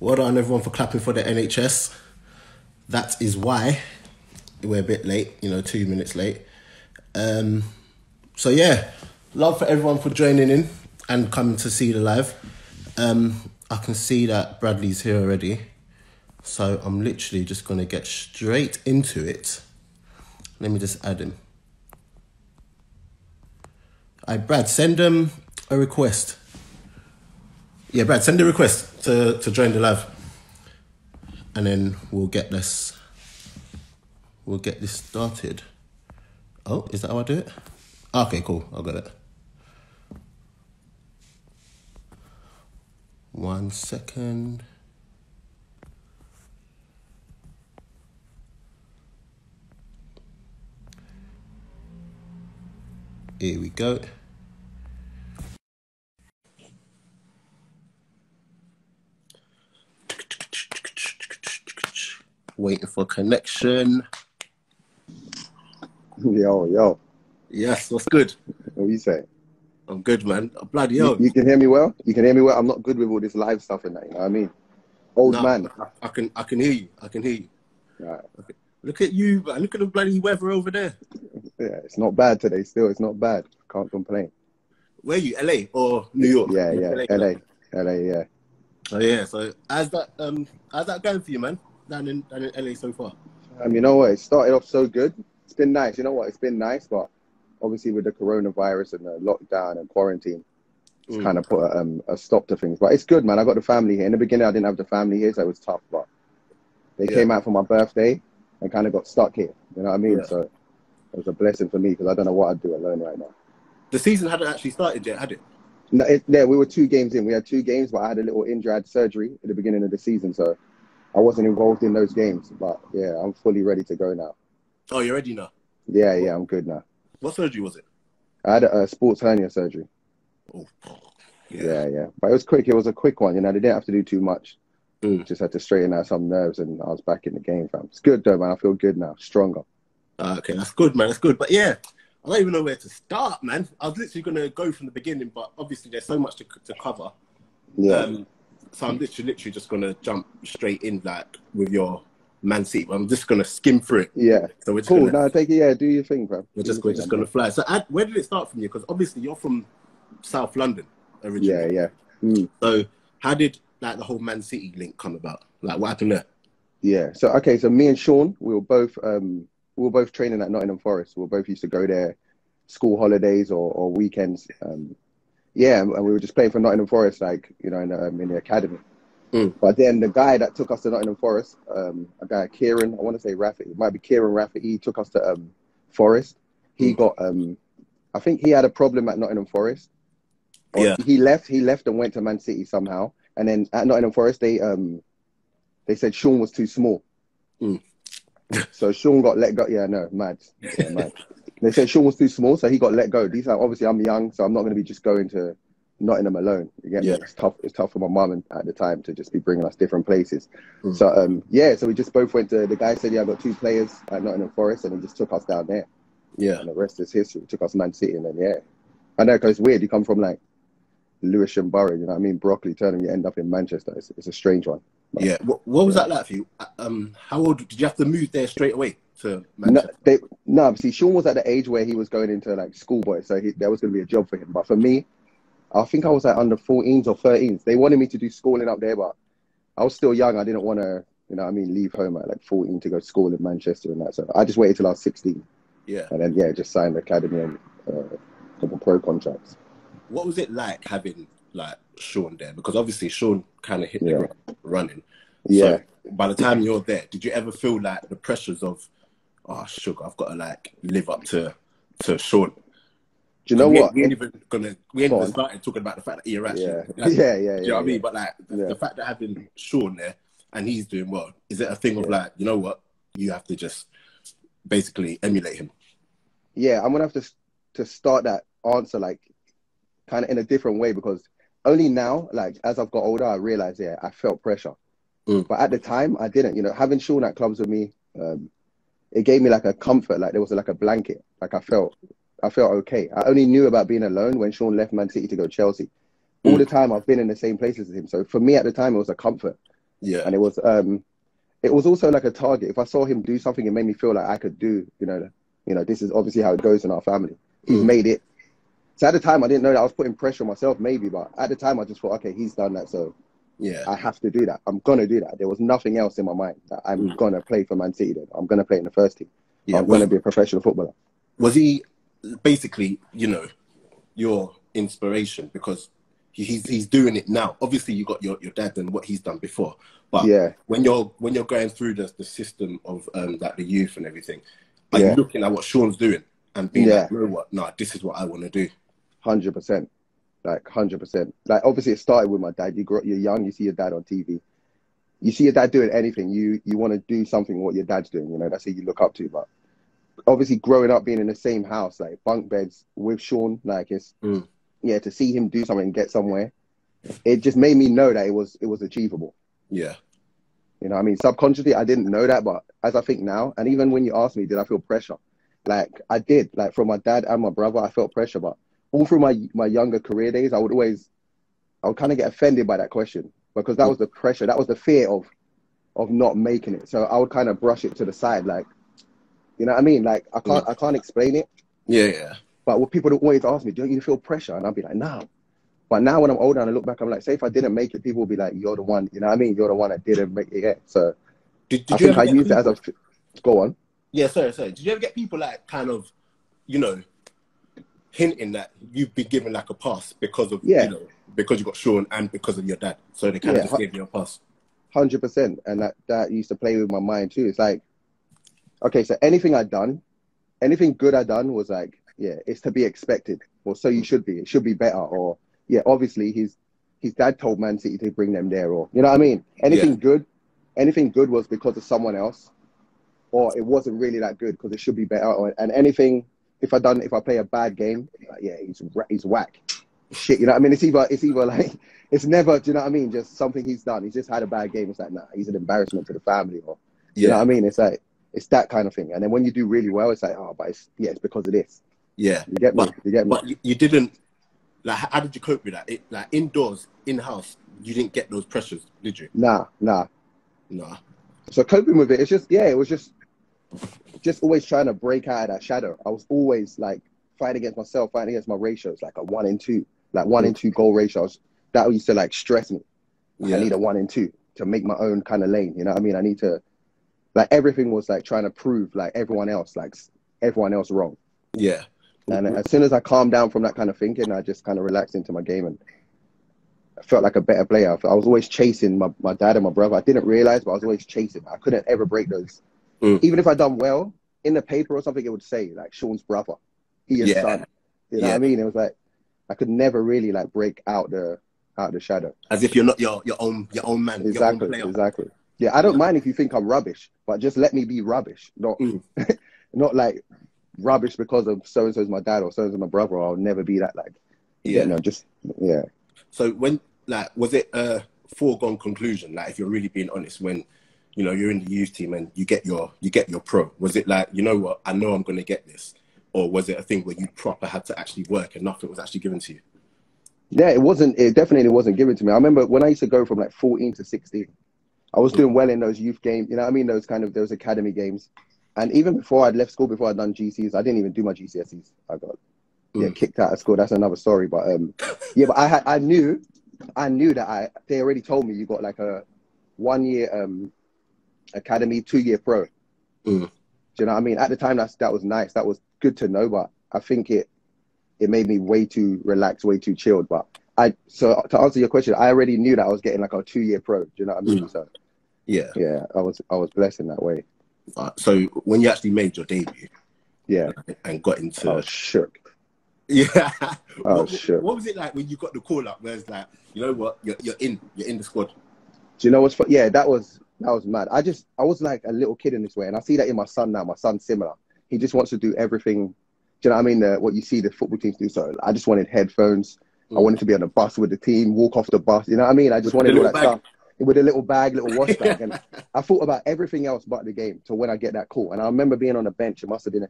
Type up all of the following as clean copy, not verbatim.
Well done everyone for clapping for the NHS. That is why we're a bit late, 2 minutes late. So yeah, love for everyone for joining in and coming to see the live. I can see that Bradley's here already. So I'm literally just going to get straight into it. Let me just add him. All right, Brad, send him a request. Yeah, Brad, send a request to join the live. And then we'll get this started. Oh, is that how I do it? Okay, cool. I got it. 1 second. Here we go. Waiting for connection. Yo. Yes, what's good? What you say? I'm good, man. Bloody hell. You can hear me well? You can hear me well? I'm not good with all this live stuff and that, you know what I mean? Old man. I can hear you. I can hear you. Right. Okay. Look at you, man. Look at the bloody weather over there. Yeah, it's not bad today still. It's not bad. Can't complain. Where are you? LA or New York? Yeah. LA, yeah. Oh yeah, so how's that going for you, man? Down in LA so far? You know what? It started off so good. It's been nice. You know what? It's been nice, but obviously with the coronavirus and the lockdown and quarantine, it's kind of put a stop to things. But it's good, man. I got the family here. In the beginning, I didn't have the family here, so it was tough. But they came out for my birthday and kind of got stuck here. You know what I mean? Yeah. So it was a blessing for me because I don't know what I'd do alone right now. The season hadn't actually started yet, had it? No, we were 2 games in. We had 2 games, but I had a little injury. I had surgery at the beginning of the season, so I wasn't involved in those games. But yeah, I'm fully ready to go now. Oh, you're ready now? Yeah, I'm good now. What surgery was it? I had a sports hernia surgery. Oh, yeah. But it was quick. It was a quick one. They didn't have to do too much. Just had to straighten out some nerves, and I was back in the game, fam. It's good though, man. I feel good now, stronger. Okay, that's good, man. That's good. But yeah, I don't even know where to start, man. I was literally going to go from the beginning, but obviously there's so much to cover. Yeah. So I'm literally just going to jump straight in, like, with your Man City. I'm just going to skim through it. Yeah. So we're just cool. No, take it. Yeah, do your thing, bro. We're just going to fly. So where did it start from you? Because obviously you're from South London originally. Yeah. So how did like the whole Man City link come about? Like what happened there? Yeah. So me and Shawn, we were both training at Nottingham Forest. We both used to go there, school holidays or weekends. And we were just playing for Nottingham Forest, like in the academy. But then the guy that took us to Nottingham Forest, a guy Kieran, I want to say Rafferty, it might be Kieran Rafferty. He took us to Forest. He got I think he had a problem at Nottingham Forest. He left and went to Man City somehow. And then at Nottingham Forest, they said Shawn was too small. So Shawn got let go. Yeah, no, mad. Yeah, mad. They said Shawn was too small, so he got let go. These are obviously I'm young, so I'm not going to be just going to Nottingham alone. You get me? It's tough. It's tough for my mum at the time to just be bringing us different places. So so we just both went to. The guy said, "Yeah, I got 2 players at Nottingham Forest," and he just took us down there. Yeah, and the rest is history. He took us Man City, and then I know because it's weird. You come from like Lewisham Borough, you know what I mean? Broccoli, Turnham, you end up in Manchester. It's a strange one. But, yeah. What was that like for you? How old did you have to move there straight away to Manchester? No, see, Shawn was at the age where he was going into like schoolboy, so there was going to be a job for him. But for me, I think I was like under 14s or 13s. They wanted me to do schooling up there, but I was still young. I didn't want to, leave home at like 14 to go to school in Manchester and that. So I just waited till I was 16. Yeah. And then, just signed the academy and a couple pro contracts. What was it like having like Shawn there? Because obviously Shawn kind of hit the running. Yeah. So by the time you're there, did you ever feel like the pressures of, sugar, I've got to like live up to Shawn? Do you know what? We ain't even started talking about the fact that you're actually. Do you know what I mean? But like the fact that having Shawn there and he's doing well, is it a thing of like, you know what? You have to just basically emulate him. Yeah, I'm gonna have to start that answer like kind of in a different way because only now, like as I've got older, I realized I felt pressure, but at the time I didn't. Having Shawn at clubs with me, it gave me like a comfort, like there was like a blanket, like I felt okay. I only knew about being alone when Shawn left Man City to go Chelsea. All the time I've been in the same places as him, so for me at the time it was a comfort. Yeah. And it was also like a target. If I saw him do something, it made me feel like I could do, this is obviously how it goes in our family. He's made it. So at the time, I didn't know that I was putting pressure on myself, maybe, but at the time, I just thought, okay, he's done that, so Yeah. I have to do that. I'm gonna do that. There was nothing else in my mind that I'm gonna play for Man City. Then I'm gonna play in the first team. Yeah. I'm gonna be a professional footballer. Was he basically, your inspiration, because he's doing it now? Obviously, you got your dad and what he's done before, but Yeah. when you're going through the system of like the youth and everything, are you looking at what Shawn's doing and being like, you know what? Nah, this is what I want to do. 100%. Like 100%. Like obviously, it started with my dad. You're young. You see your dad on TV. You see your dad doing anything. You want to do something what your dad's doing. That's who you look up to. But obviously, growing up being in the same house, like bunk beds with Shawn, like it's to see him do something and get somewhere, it just made me know that it was achievable. Yeah. I mean, subconsciously, I didn't know that, but as I think now, and even when you asked me, did I feel pressure? Like I did. Like from my dad and my brother, I felt pressure. But all through my younger career days, I would kind of get offended by that question, because that was the pressure, that was the fear of not making it. So I would kind of brush it to the side, like, you know what I mean? Like I can't explain it. Yeah. But what people always ask me, don't you feel pressure? And I'd be like, nah. But now when I'm older and I look back, I'm like, say if I didn't make it, people will be like, you're the one. You know what I mean? You're the one that didn't make it yet. So I think I used it as a... Go on. Yeah, sorry. Did you ever get people like kind of, hinting that you've been given like a pass because of, because you got Shawn and because of your dad? So they kind of just gave you a pass. 100%. And that used to play with my mind too. It's like, okay, so anything good I'd done was like, it's to be expected. Or so you should be. It should be better. Or, obviously his dad told Man City to bring them there. Or, you know what I mean? Anything good was because of someone else. Or it wasn't really that good because it should be better. And anything, if I play a bad game, like, he's whack. Shit, you know what I mean? It's either like, it's never, do you know what I mean? Just something he's done. He's just had a bad game. It's like, nah, he's an embarrassment to the family. Or, you know what I mean? It's like, it's that kind of thing. And then when you do really well, it's like, oh, but it's because of this. Yeah. You get me? But you didn't, like, how did you cope with that? Like indoors, in-house, you didn't get those pressures, did you? Nah. So coping with it, it's just, it was just always trying to break out of that shadow. I was always like fighting against myself, fighting against my ratios, like a 1 in 2, like 1 in 2 goal ratios. That used to like stress me. I need a 1 in 2 to make my own kind of lane. You know what I mean? I need to, like, everything was like trying to prove like everyone else wrong. Yeah. And as soon as I calmed down from that kind of thinking, I just kind of relaxed into my game and I felt like a better player. I was always chasing my dad and my brother. I didn't realize, but I was always chasing. I couldn't ever break those. Even if I'd done well, in the paper or something, it would say like Shawn's brother, he is son. You know what I mean? It was like I could never really like break out the shadow. As if you're not your own man. Exactly, your own player. Exactly. Yeah, I don't mind if you think I'm rubbish, but just let me be rubbish, not not like rubbish because of so and so's my dad or so and so's my brother. I'll never be that like. So when was it a foregone conclusion? Like, if you're really being honest, when you're in the youth team and you get your pro, was it like, you know what, I know I'm going to get this? Or was it a thing where you proper had to actually work and nothing was actually given to you? Yeah, it definitely wasn't given to me. I remember when I used to go from like 14 to 16, I was doing well in those youth games, you know what I mean? Those academy games. And even before I'd left school, before I'd done GCs, I didn't even do my GCSEs. I got kicked out of school. That's another story. But but I knew that they already told me you got like a 1 year academy, 2 year pro. Do you know what I mean? At the time, that was nice. That was good to know. But I think it made me way too relaxed, way too chilled. But so to answer your question, I already knew that I was getting like a 2 year pro. Do you know what I mean? So yeah, I was blessed in that way. So when you actually made your debut, and got into, I was shook. Yeah, I was shook. What was it like when you got the call up? Where it's like, you know what, you're in the squad. Do you know what's fun? Yeah, that was mad. I was like a little kid in this way, and I see that in my son now. My son's similar. He just wants to do everything. Do you know what I mean? What you see the football teams do. So I just wanted headphones. I wanted to be on the bus with the team, walk off the bus. You know what I mean? I just wanted all that stuff with a little bag, little wash bag. And I thought about everything else but the game till when I get that call. And I remember being on the bench. It must have been,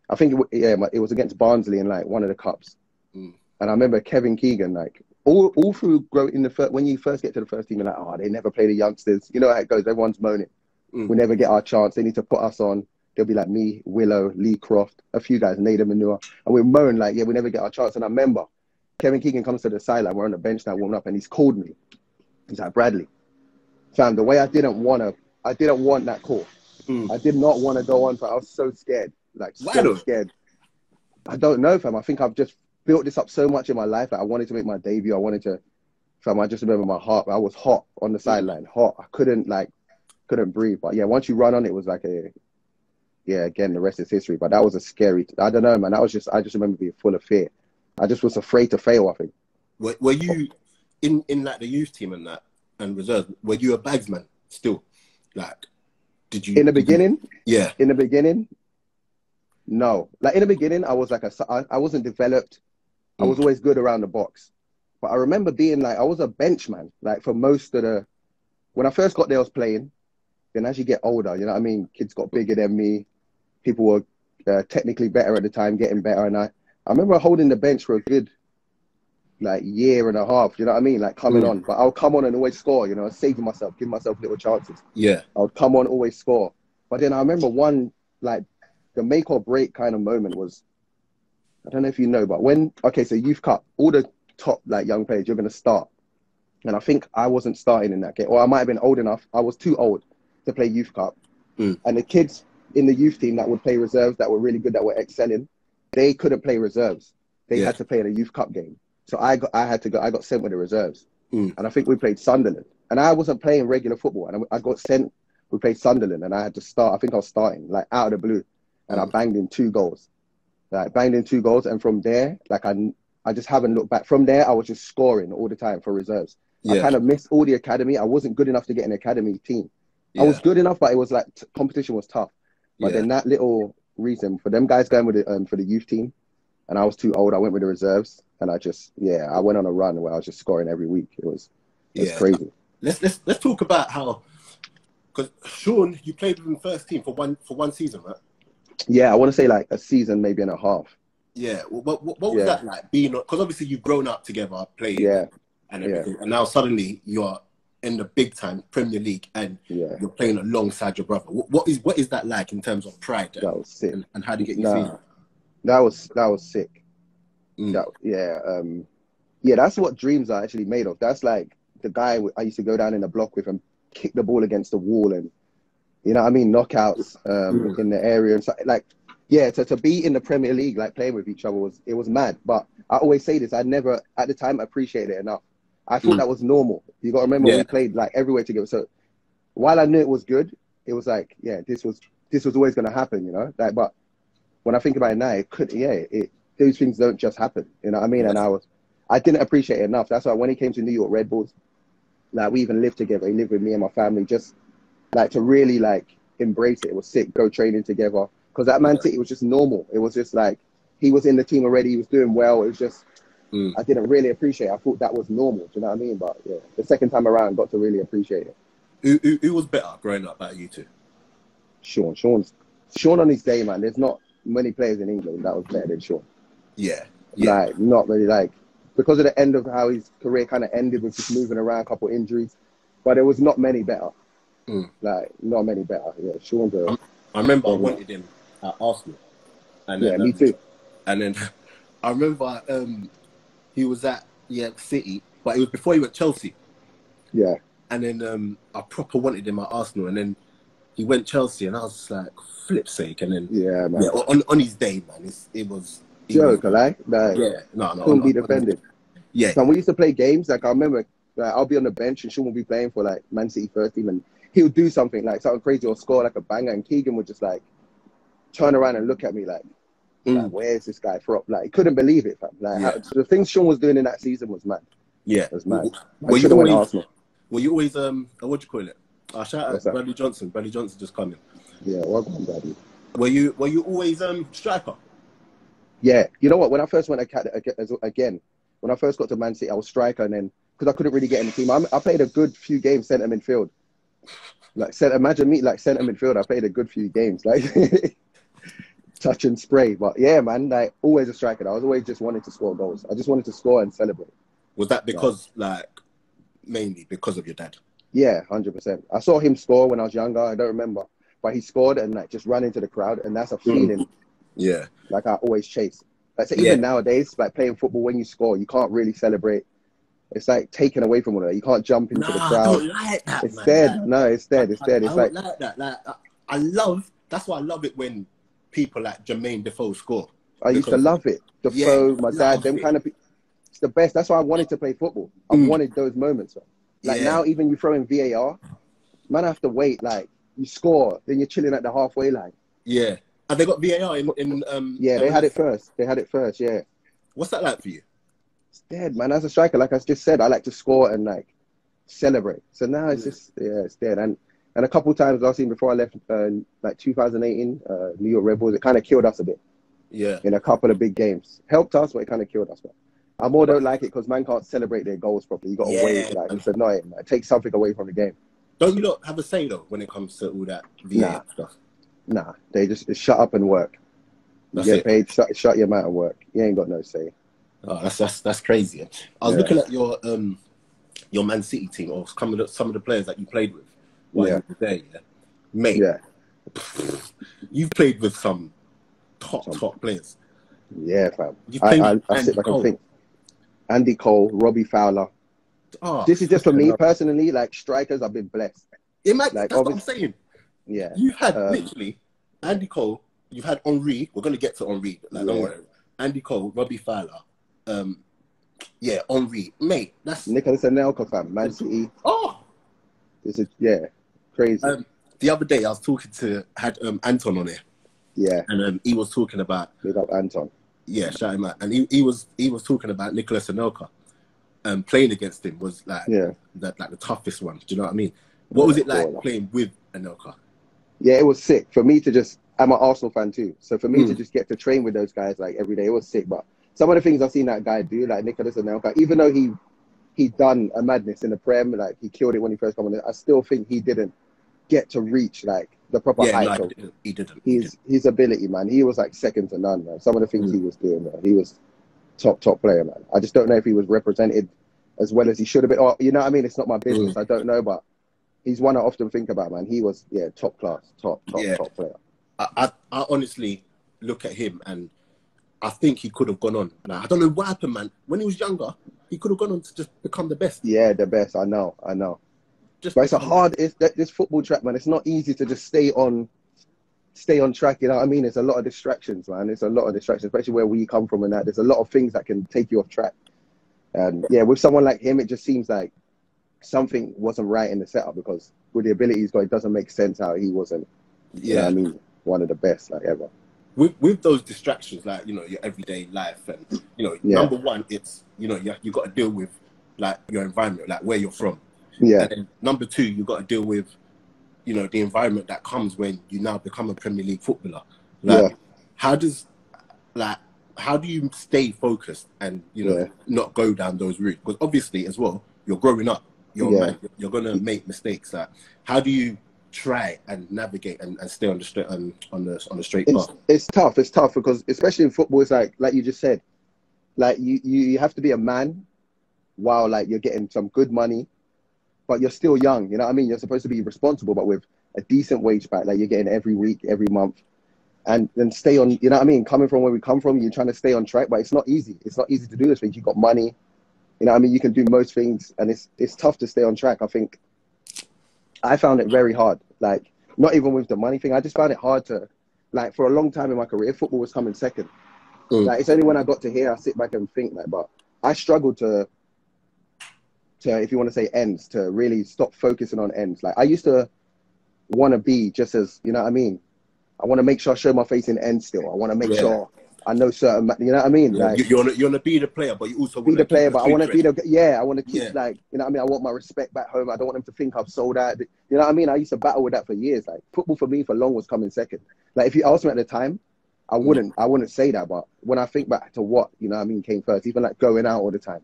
I think it was against Barnsley in like one of the cups. And I remember Kevin Keegan, like all through growing in when you first get to the first team, you're like, oh, they never play the youngsters. You know how it goes. Everyone's moaning. We never get our chance. They need to put us on. They'll be like me, Willow, Lee Croft, a few guys, Nader Manure. And we moan like, yeah, we never get our chance. And I remember Kevin Keegan comes to the sideline. We're on the bench now warming up, and he's called me. He's like, Bradley, fam, the way I didn't want that call. I did not want to go on, but I was so scared. Like, so scared. I don't know, fam. I think I've just built this up so much in my life. Like, I wanted to make my debut. I just remember my heart. I was hot on the sideline, hot. I couldn't breathe. But yeah, once you run on, it was like again, the rest is history. But that was a scary, I don't know, man. I just remember being full of fear. I just was afraid to fail, I think. Were you in like the youth team and that and reserves? Were you a bagsman still? Like, did you? In the beginning? Yeah. In the beginning? No. Like, in the beginning, I was like I wasn't developed. I was always good around the box. But I remember being like, I was a benchman. Like, for most of when I first got there, I was playing. Then as you get older, you know what I mean? Kids got bigger than me. People were technically better at the time, getting better. And I remember holding the bench for a good, like, year and a half, you know what I mean? Like, coming on. But I'll come on and always score, you know, saving myself, giving myself little chances. Yeah. I would come on, always score. But then I remember one, like, the make or break kind of moment was, I don't know if you know, but so Youth Cup, all the top, like, young players, you're going to start. And I think I wasn't starting in that game. Or I might have been old enough. I was too old to play Youth Cup. And the kids in the youth team that would play reserves, that were really good, that were excelling, they couldn't play reserves. They had to play in a Youth Cup game. So I got sent with the reserves. And I think we played Sunderland. And I wasn't playing regular football. And I got sent, we played Sunderland, and I had to start. I think I was starting, like, out of the blue. And I banged in 2 goals. And from there, like, I just haven't looked back. From there, I was just scoring all the time for reserves. I kind of missed all the academy. I wasn't good enough to get an academy team. I was good enough, but it was like competition was tough. But then that little reason for them guys going with it for the youth team, and I was too old. I went with the reserves, and I went on a run where I was just scoring every week. It was crazy. Let's talk about how, because Shawn, you played with him first team for one season, right? Yeah, I want to say like a season, maybe and a half. Yeah. What was that like being? Because obviously you've grown up together, playing, and everything, and now suddenly you're in the big time Premier League and you're playing alongside your brother. What is that like in terms of pride? That was sick. And how do you get your feeling? That was sick. That's what dreams are actually made of. That's like the guy I used to go down in the block with and kick the ball against the wall, and you know what I mean, knockouts in the area and so, like, to be in the Premier League, like, playing with each other was mad. But I always say this, I never at the time appreciated it enough. I thought that was normal. You got to remember we played like everywhere together. So while I knew it was good, it was like, this was always going to happen, you know. Like, but when I think about it now, those things don't just happen, you know what I mean? And I didn't appreciate it enough. That's why when he came to New York Red Bulls, like, we even lived together. He lived with me and my family, just like to really like embrace it. It was sick. Go training together, because at Man City it was just normal. It was just like he was in the team already. He was doing well. It was just. I didn't really appreciate it. I thought that was normal. Do you know what I mean? But yeah, the second time around, got to really appreciate it. Who was better growing up out of you two? Shawn. Shawn on his day, man. There's not many players in England that was better than Shawn. Yeah. Like, not really, like, because of the end of how his career kind of ended with just moving around, a couple of injuries. But there was not many better. Like, not many better. Yeah, Shawn's I remember I wanted him at Arsenal. And then, me too. And then I remember he was at City, but it was before he went Chelsea. Yeah. And then I proper wanted him at Arsenal, and then he went Chelsea, and I was just like, flip's sake. And then man. On his day, man, it was joke, like couldn't be defended. So we used to play games. Like, I remember, like, I'll be on the bench and Shawn will be playing for like Man City first team, and he'll do something crazy or score like a banger, and Keegan would just like turn around and look at me like, where's this guy from? Like, he couldn't believe it, fam. Like, the things Shawn was doing in that season was mad. Yeah, it was mad. Were you always what do you call it? Shout out Bradley Johnson. Bradley Johnson just coming. Yeah, welcome, Bradley. Were you always striker? Yeah, you know what? When I first went when I first got to Man City, I was striker, and then because I couldn't really get in the team, I played a good few games centre midfield. Imagine me like centre midfield. I played a good few games, like touch and spray. But yeah, man, like always a striker. I was always just wanting to score goals. I just wanted to score and celebrate. Was that because, like, mainly because of your dad? Yeah, 100%. I saw him score when I was younger. I don't remember, but he scored and like just ran into the crowd, and that's a feeling. Yeah. Like I always chase. Like so Yeah. even nowadays, like playing football, when you score, you can't really celebrate. It's like taken away from all that. You can't jump into the crowd. I don't like that, it's man. dead. Like, No, it's dead. It's dead. I It's don't like like that. Like, that's why I love it when people like Jermaine Defoe score. I used to love it. Defoe, my dad, them kind of. It's the best. That's why I wanted to play football. I wanted those moments. Man. Like now, even you throw in VAR, man, I have to wait. Like you score, then you're chilling at the halfway line. Yeah, and they got VAR in Yeah, they had it first. They had it first. Yeah. What's that like for you? It's dead, man. As a striker, like I just said, I like to score and like celebrate. So now it's just it's dead. And a couple times last season before I left, like 2018, New York Red Bulls, it kind of killed us a bit. Yeah. In a couple of big games, helped us, but it kind of killed us. Man. I more don't like it because man can't celebrate their goals properly. You got to wait. Like it's annoying. Man. It takes something away from the game. Don't you lot have a say though when it comes to all that VAR stuff? Nah, they just shut up and work. You get paid. Shut your mouth and work. You ain't got no say. Oh, that's crazy. I was looking at your Man City team or some of the players that you played with while you were there, mate. Yeah, you've played with some top players. Yeah, fam. I sit back and think. Andy Cole, Robbie Fowler. Oh, this is just for me personally. Like strikers, I've been blessed. Like, that's what I'm saying. Yeah, you've had literally Andy Cole. You've had Henry. We're gonna get to Henry. Like, don't worry. Andy Cole, Robbie Fowler. Henry, mate. That's Nicholas Anelka, fam. Man City. Oh, this is crazy. The other day I was talking to Anton on here. Yeah, and he was talking about big up Anton. Yeah, shout him out. And he was talking about Nicholas Anelka. Playing against him was like the toughest one. Do you know what I mean? What was it like playing with Anelka? Yeah, it was sick. For me to just, I'm an Arsenal fan too. So for me to just get to train with those guys like every day, it was sick. But some of the things I've seen that guy do, like Nicholas Anelka, even though he done a madness in the Prem, like he killed it when he first came on, I still think he didn't get to reach like the proper height of he didn't. His ability, man. He was like second to none, man. Some of the things he was doing, man. He was top player, man. I just don't know if he was represented as well as he should have been. Or, you know what I mean? It's not my business. I don't know, but he's one I often think about, man. He was, top class, top player. I honestly look at him and I think he could have gone on. Now, I don't know what happened, man. When he was younger, he could have gone on to just become the best. Yeah, the best. I know. But it's this football track, man. It's not easy to just stay on track. You know what I mean? It's a lot of distractions, man. It's a lot of distractions, especially where we come from and that. There's a lot of things that can take you off track. And with someone like him, it just seems like something wasn't right in the setup because with the ability he's got, it doesn't make sense how he wasn't. You know what I mean, one of the best like ever. With those distractions, like your everyday life, and number one, it's you got to deal with like your environment, like where you're from. Yeah. And then number two, you got to deal with, the environment that comes when you now become a Premier League footballer. Like, how do you stay focused and not go down those routes? Because obviously, as well, you're growing up. You're gonna make mistakes. Like, how do you try and navigate and stay on the straight path? It's tough. It's tough because especially in football, it's like you just said, like you have to be a man while like you're getting some good money. But you're still young, you know what I mean? You're supposed to be responsible, but with a decent wage back, like you're getting every week, every month, and then stay on, you know what I mean? Coming from where we come from, you're trying to stay on track, but it's not easy. It's not easy to do those things. You've got money, you know what I mean? You can do most things, and it's tough to stay on track. I think I found it very hard. Like, not even with the money thing, I just found it hard to, like, for a long time in my career, football was coming second. Like, it's only when I got to here, I sit back and think, like, but I struggled to, if you want to say ends, to really stop focusing on ends. Like I used to want to be just as, you know what I mean? I want to make sure I show my face in ends still. I want to make sure I know certain, you know what I mean? Yeah. Like you want to be the player, but you also want to be the player, but I want to be I want to keep Yeah. like, you know what I mean? I want my respect back home. I don't want them to think I've sold out. You know what I mean? I used to battle with that for years. Like football for me for long was coming second. Like if you asked me at the time, I wouldn't say that. But when I think back to what, you know what I mean, came first, even like going out all the time.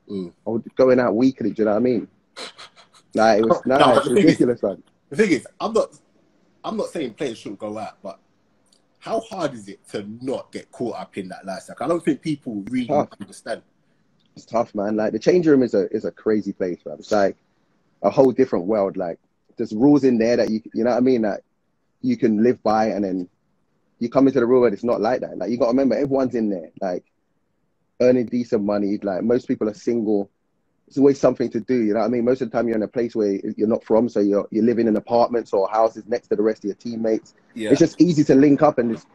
I was going out weekly, do you know what I mean? Like it was it's ridiculous, man. The thing is, I'm not saying players shouldn't go out, but how hard is it to not get caught up in that lifestyle? I don't think people really understand. It's tough, man. Like the change room is a crazy place, man. It's like a whole different world. Like there's rules in there that you know what I mean, that you can live by, and then you come into the real world, it's not like that. Like you got to remember, everyone's in there, like earning decent money. Like most people are single. It's always something to do. You know what I mean? Most of the time you're in a place where you're not from, so you're living in apartments or houses next to the rest of your teammates. Yeah. It's just easy to link up and just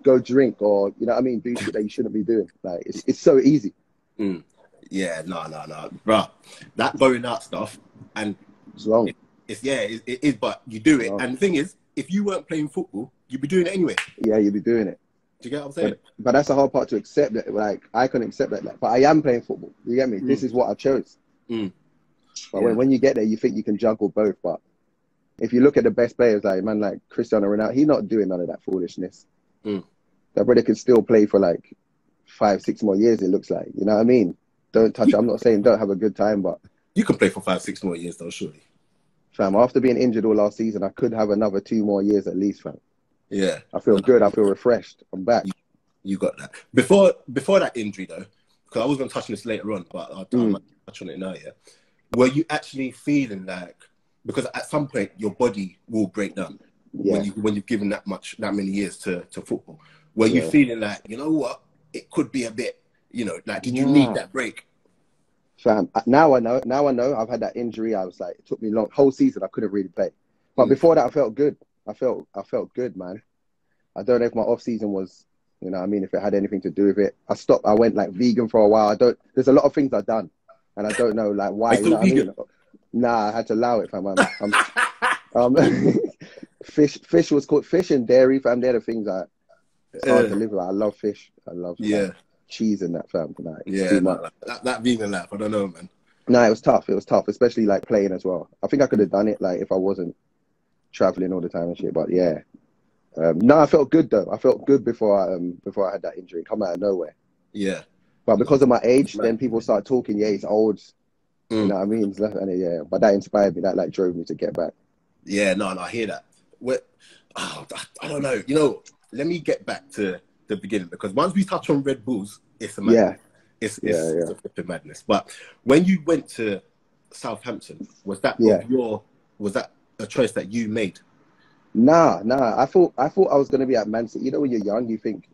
go drink, or you know what I mean, do shit that you shouldn't be doing. Like it's so easy. Yeah, no, bro. That going out stuff, and it's wrong. It is, but you do it. And the thing is, if you weren't playing football, you'd be doing it anyway. Yeah, you'd be doing it. Do you get what I'm saying? But that's the hard part to accept. That like I couldn't accept that. Like, but I am playing football. You get me? This is what I chose. But when you get there, you think you can juggle both. But if you look at the best players, like man, like Cristiano Ronaldo, he's not doing none of that foolishness. That brother can still play for like 5-6 more years. It looks like. You know what I mean? Don't touch it. I'm not saying don't have a good time, but you can play for 5-6 more years though, surely. Fam, after being injured all last season, I could have another 2 more years at least, fam. Yeah. I feel good. I feel refreshed. I'm back. You got that. Before that injury, though, because I was going to touch on this later on, but I'll touch on it now, yeah? Were you actually feeling like... Because at some point, your body will break down when you've given that many years to football. Were you feeling like, you know what, it could be a bit, you know, like, did you need that break? Fam, now I know. I've had that injury. I was like, it took me long. Whole season, I couldn't really play. But before that, I felt good. I felt good, man. I don't know if my off season was, you know what I mean, if it had anything to do with it. I went like vegan for a while. There's a lot of things I've done, and I don't know like why. You know what I mean? Nah, I had to allow it, fam. Fish was called fish and dairy, fam. They're the things it's hard to live with. I love fish. I love cheese and that, fam. Like, that vegan life, I don't know, man. No, it was tough. It was tough, especially like playing as well. I think I could have done it like if I wasn't traveling all the time and shit. But yeah, no, I felt good though. I felt good before I had that injury. Come out of nowhere. Yeah. But because of my age, then people start talking. Yeah, he's old. You know what I mean? But that inspired me. That like drove me to get back. Yeah, no, I hear that. I don't know. You know, let me get back to the beginning, because once we touch on Red Bulls, it's a madness. It's a flipping madness. But when you went to Southampton, was that a choice that you made? Nah. I thought I was gonna be at Man City. You know, when you're young, you think,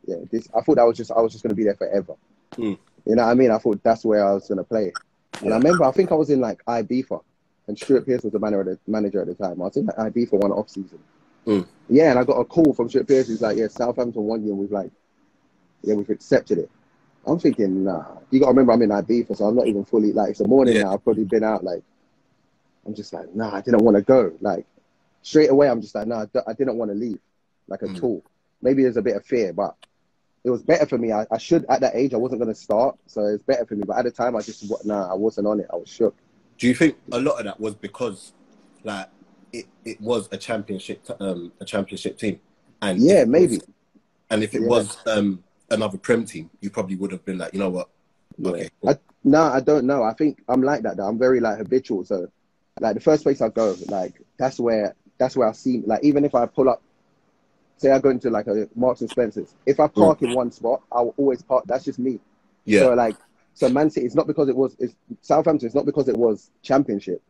I thought I was just gonna be there forever. You know what I mean? I thought that's where I was gonna play. And I remember, I think I was in like Ibiza, and Stuart Pearce was the manager at the time. I was in like Ibiza one off season. Yeah, and I got a call from Stuart Pearce. He's like, Southampton won you, and we've accepted it. I'm thinking, nah. You got to remember, I'm in Ibiza, so I'm not even fully, like, it's the morning now. I've probably been out, like, I'm just like, nah, I didn't want to go. Like, straight away, I'm just like, nah, I didn't want to leave, like, at all. Maybe there's a bit of fear, but it was better for me. I should, at that age, I wasn't going to start, so it's better for me. But at the time, I wasn't on it. I was shook. Do you think a lot of that was because, like, it was a championship team? And yeah, maybe. If it was another Prem team, you probably would have been like, you know what? Okay. Cool. I don't know. I think I'm like that though. I'm very like habitual. So like the first place I go, like that's where I see, like, even if I pull up, say I go into like a Marks and Spencer's, if I park in one spot, I will always park. That's just me. Yeah. So Man City, it's not because it's Southampton. It's not because it was championship.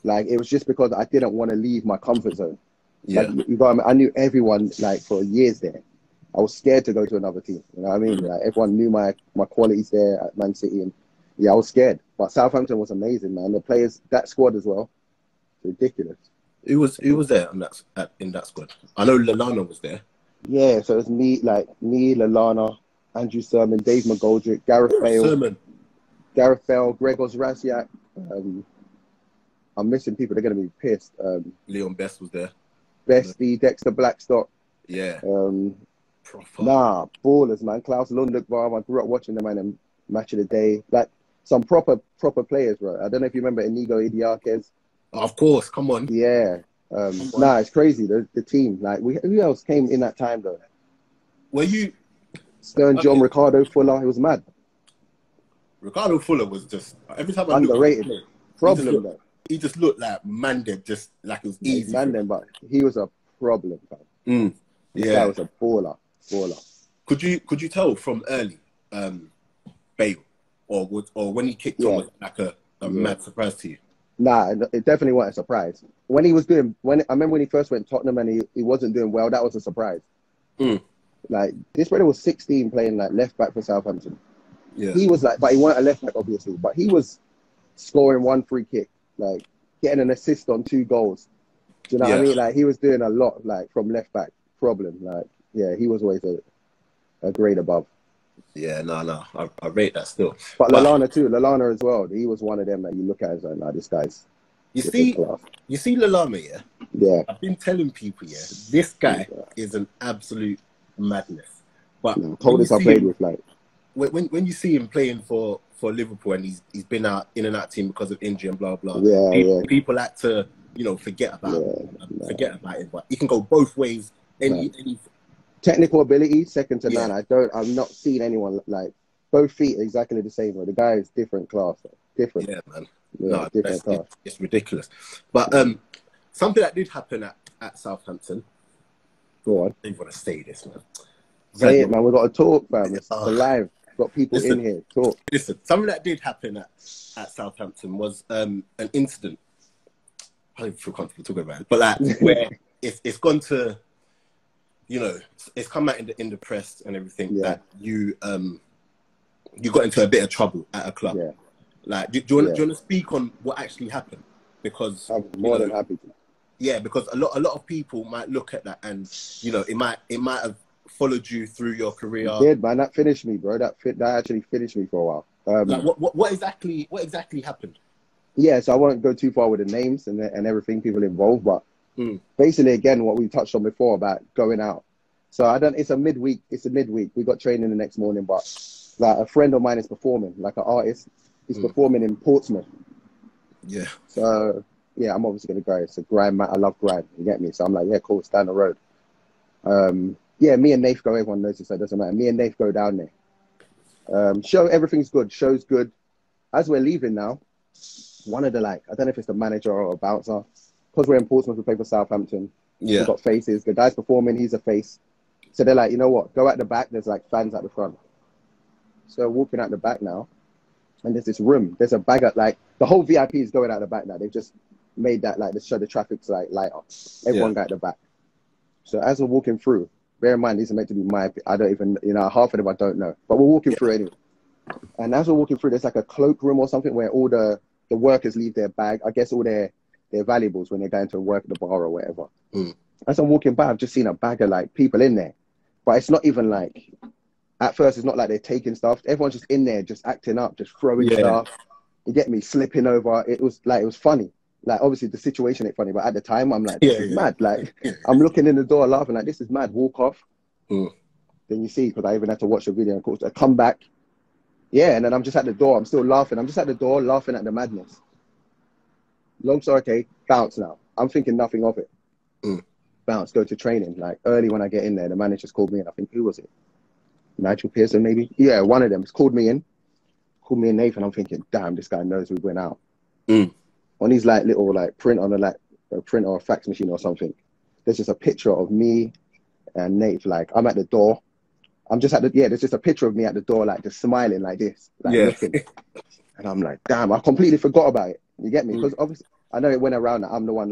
Like, it was just because I didn't want to leave my comfort zone. Yeah. Like, I knew everyone like for years there. I was scared to go to another team. You know what I mean? Like, everyone knew my qualities there at Man City, and I was scared. But Southampton was amazing, man. The players, that squad as well, ridiculous. Who was there in that squad? I know Lallana was there. Yeah, so it was me, Lallana, Andrew Sermon, Dave McGoldrick, Gareth Bale, Gregor Zrasiak. I'm missing people. They're going to be pissed. Leon Best was there. Bestie, Dexter Blackstock. Yeah. Ballers, man. Klaus Lundekvam. I grew up watching them, man, in Match of the Day. Like, some proper players, bro. I don't know if you remember Inigo Idiarquez. Of course, come on. Yeah. It's crazy. The team. Like, who else came in that time, though? Were you... Stern John, Ricardo Fuller. It was mad. Ricardo Fuller was just... Every time I underrated. Problem, though. He just looked like Mandem, just like it was easy. Mandem, but he was a problem, fam. This guy was a baller. Could you tell from early, Bale, or when he kicked on, Yeah. was it like a mad surprise to you? Nah, it definitely wasn't a surprise. When he was doing, I remember when he first went to Tottenham and he wasn't doing well, that was a surprise. Mm. Like, this brother was 16 playing like left back for Southampton. Yeah. He was like, but he weren't a left back, obviously, but he was scoring 1 free kick, like getting an assist on 2 goals. Do you know what I mean? Like, he was doing a lot, like, from left back problem. Like, yeah, he was always a grade above. Yeah, no, I rate that still. But Lallana too, Lallana as well. He was one of them that you look at as like, nah, this guy's class. You see Lallana, yeah? Yeah. I've been telling people, yeah, this guy is an absolute madness. But coldest I played with, like, when you see him playing for Liverpool and he's been in and out team because of injury and blah blah. People like to forget about him, but he can go both ways. Any technical ability, second to none. I've not seen anyone like both feet exactly the same. The guy is different class, different. Yeah, man. Yeah, different class. It's ridiculous. But something that did happen at Southampton. Go on. I don't want to say this, man. Say it, man. We got to talk, fam. It's live. Got people in here. Talk. Listen, something that did happen at Southampton was an incident. I don't feel comfortable talking about it, but like where it's gone to, it's come out in the press and everything that you got into a bit of trouble at a club. Yeah. Like, do you want to speak on what actually happened? Because I'm more than happy to. Yeah, because a lot of people might look at that and it might have followed you through your career. It did, man. That finished me, bro. That actually finished me for a while. Like what exactly happened? Yeah, so I won't go too far with the names and everything, people involved, but basically, again, what we touched on before about going out. So it's a midweek. We got training the next morning, but like a friend of mine is performing, like an artist. He's performing in Portsmouth. Yeah. So yeah, I'm obviously gonna go. It's a grind, man. I love grind. You get me? So I'm like, yeah, cool. It's down the road. Yeah, me and Nath go. Everyone knows this, so it doesn't matter. Me and Nath go down there. Everything's good. Show's good. As we're leaving now, one of the I don't know if it's the manager or a bouncer, because we're in Portsmouth, we play for Southampton. Yeah. We've got faces. The guy's performing. He's a face. So they're like, you know what? Go at the back. There's like fans at the front. So walking out the back now, and there's this room. There's a bag at the whole VIP is going out the back now. They've just made that to show the traffic's lighter. Everyone got at the back. So as we're walking through, bear in mind these are meant to be I don't even half of them I don't know, but we're walking through anyway. And as we're walking through, there's like a cloakroom or something where all the workers leave their bag. I guess all their valuables when they're going to work at the bar or whatever. As I'm walking by, I've just seen a bag of people in there, but it's not even at first it's not like they're taking stuff. Everyone's just in there, just acting up, just throwing stuff. You get me? Slipping over. It was funny. Like, obviously the situation ain't funny, but at the time I'm like, this is mad. Like, I'm looking in the door laughing like, this is mad. Walk off. Then you see, because I even had to watch the video, and of course I come back. Yeah, and then I'm just at the door. I'm still laughing. I'm just at the door laughing at the madness. Long story, okay, bounce now. I'm thinking nothing of it. Bounce, go to training. Like, early when I get in there, the manager's called me in. I think, who was it? Nigel Pearson, maybe? Yeah, one of them. He's called me in, Nathan. I'm thinking, damn, this guy knows we went out. On his little print on a print or a fax machine or something, there's just a picture of me and Nate. I'm at the door. I'm just there's just a picture of me at the door, just smiling like this, looking. And I'm like, damn, I completely forgot about it. You get me? Because obviously I know it went around that I'm the one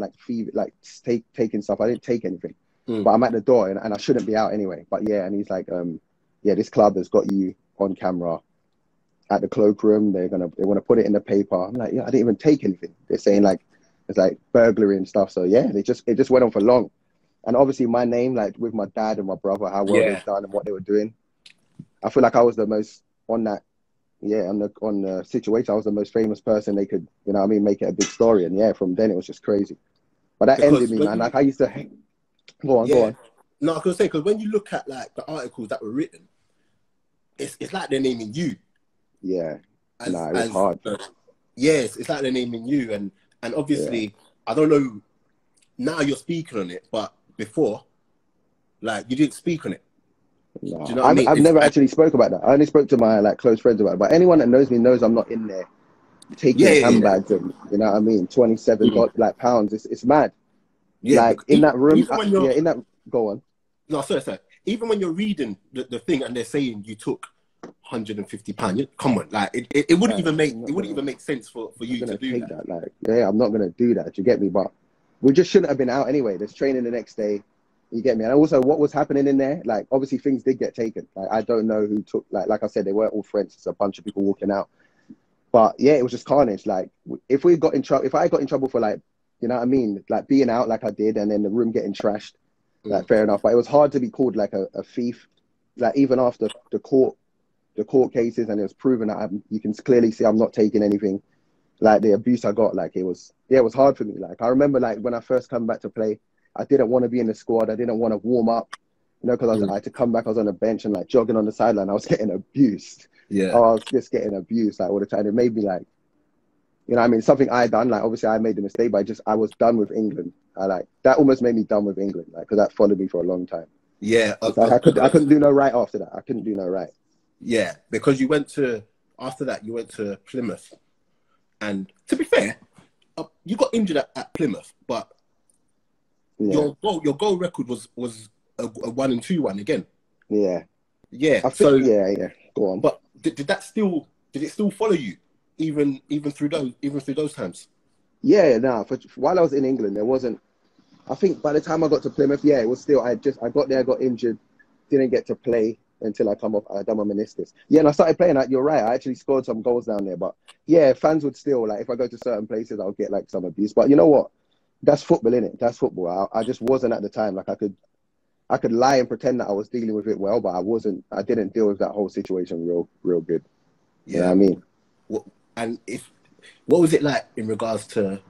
taking stuff. I didn't take anything, but I'm at the door and I shouldn't be out anyway. But yeah, and he's like, yeah, this club has got you on camera at the cloakroom. They want to put it in the paper. I'm like, yeah, I didn't even take anything. They're saying it's burglary and stuff. So yeah, it just went on for long. And obviously my name, with my dad and my brother, how well they've done and what they were doing. I feel like I was the most on the situation. I was the most famous person they could, make it a big story. And yeah, from then it was just crazy. But that ended me, man. I used to go on. No, I was gonna say, because when you look at the articles that were written, it's like they're naming you. Yeah. It was hard. Yes, it's like they're naming you, and obviously I don't know. Now you're speaking on it, but before, you didn't speak on it. No. Do you know what I mean? I've never actually spoke about that. I only spoke to my close friends about it. But anyone that knows me knows I'm not in there taking handbags and you know what I mean, $27 pounds. It's mad. Yeah, in that room. In that. Go on. No, sorry. Even when you're reading the thing and they're saying you took £150. Come on, like it wouldn't even make sense for you to do that. Like, yeah, I'm not gonna do that. Do you get me? But we just shouldn't have been out anyway. There's training the next day. You get me? And also, what was happening in there? Like, obviously, things did get taken. Like, I don't know who took. Like I said, they weren't all friends. It's a bunch of people walking out. But yeah, it was just carnage. Like, if I got in trouble for, like, you know what I mean, like being out like I did, and then the room getting trashed, like, fair enough. But it was hard to be called like a thief. Like, even after the court cases, and it was proven that you can clearly see I'm not taking anything. Like, the abuse I got, like, it was hard for me. Like, I remember, like, when I first come back to play, I didn't want to be in the squad. I didn't want to warm up, you know, because I had to come back. I was on the bench and, like, jogging on the sideline. I was getting abused. Yeah. I was just getting abused, like, all the time. It made me, like, you know what I mean? Something I done, like, obviously I made the mistake, but I was done with England. That almost made me done with England, like, because that followed me for a long time. Yeah. I couldn't do no right after that. I couldn't do no right. Yeah, because after that, you went to Plymouth. And to be fair, you got injured at Plymouth, but your goal record was a 1-2-1 again. Yeah. Yeah. I think, yeah. Go on. But did it still follow you even through those times? Yeah, while I was in England, there wasn't. I think by the time I got to Plymouth, yeah, it was still. I got there, got injured, didn't get to play until I done my meniscus. Yeah, and I started playing. You're right. I actually scored some goals down there, but yeah, fans would still, like, if I go to certain places, I'll get, like, some abuse. But you know what? That's football, innit? That's football. I just wasn't at the time. Like, I could lie and pretend that I was dealing with it well, but I wasn't. I didn't deal with that whole situation real good. Yeah. You know what I mean? What was it like in regards to,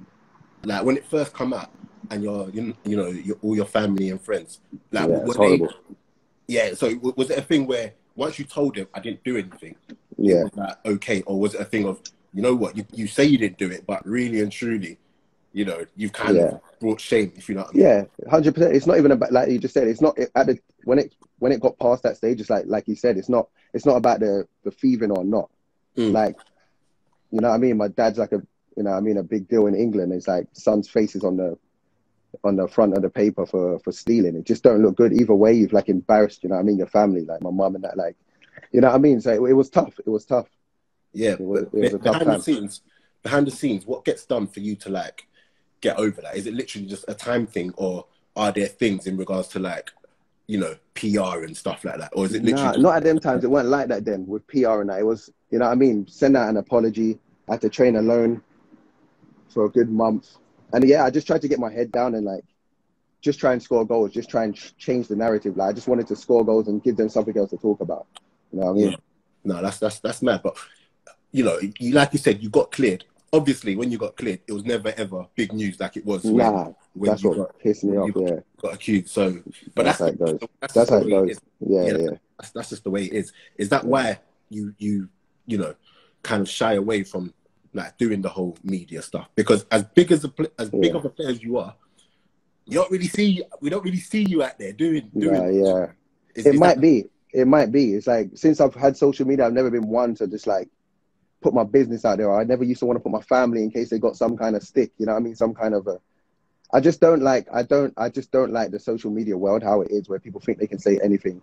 like, when it first come out and all your family and friends, like, yeah, it's horrible. Yeah, so was it a thing where once you told them I didn't do anything, yeah, it was like, okay, or was it a thing of, you know what, you say you didn't do it, but really and truly, you know, you've kind of brought shame, if you know what I mean? Yeah, 100%. It's not even about, like you just said, it's not when it got past that stage. It's like you said, it's not about the thieving or not. Like, you know what I mean? My dad's like a big deal in England. It's like son's faces on the front of the paper for stealing. It just don't look good either way. You've, like, embarrassed, you know what I mean, your family, like my mum and that, like, you know what I mean? So it was tough. Yeah, it was a tough time. Behind the scenes, what gets done for you to, like, get over that? Is it literally just a time thing, or are there things in regards to, like, you know, PR and stuff like that, or is it literally not at them times? It weren't like that then with PR and that. It was, you know what I mean, send out an apology. I had to train alone for a good month. And yeah, I just tried to get my head down and, like, just try and score goals, just try and change the narrative. Like, I just wanted to score goals and give them something else to talk about. You know what I mean? Yeah. No, that's mad. But, you know, like you said, you got cleared. Obviously, when you got cleared, it was never ever big news like it was when that's what pissed me off. Yeah, got accused. So, but that's how it goes. That's how it goes. Yeah. That's just the way it is. Is that why you know, kind of shy away from, like, doing the whole media stuff? Because as big of a player as you are, we don't really see you out there doing. Yeah. It might be. It's like, since I've had social media, I've never been one to just, like, put my business out there. I never used to want to put my family in case they got some kind of stick. You know what I mean? Some kind of I just don't like the social media world, how it is, where people think they can say anything.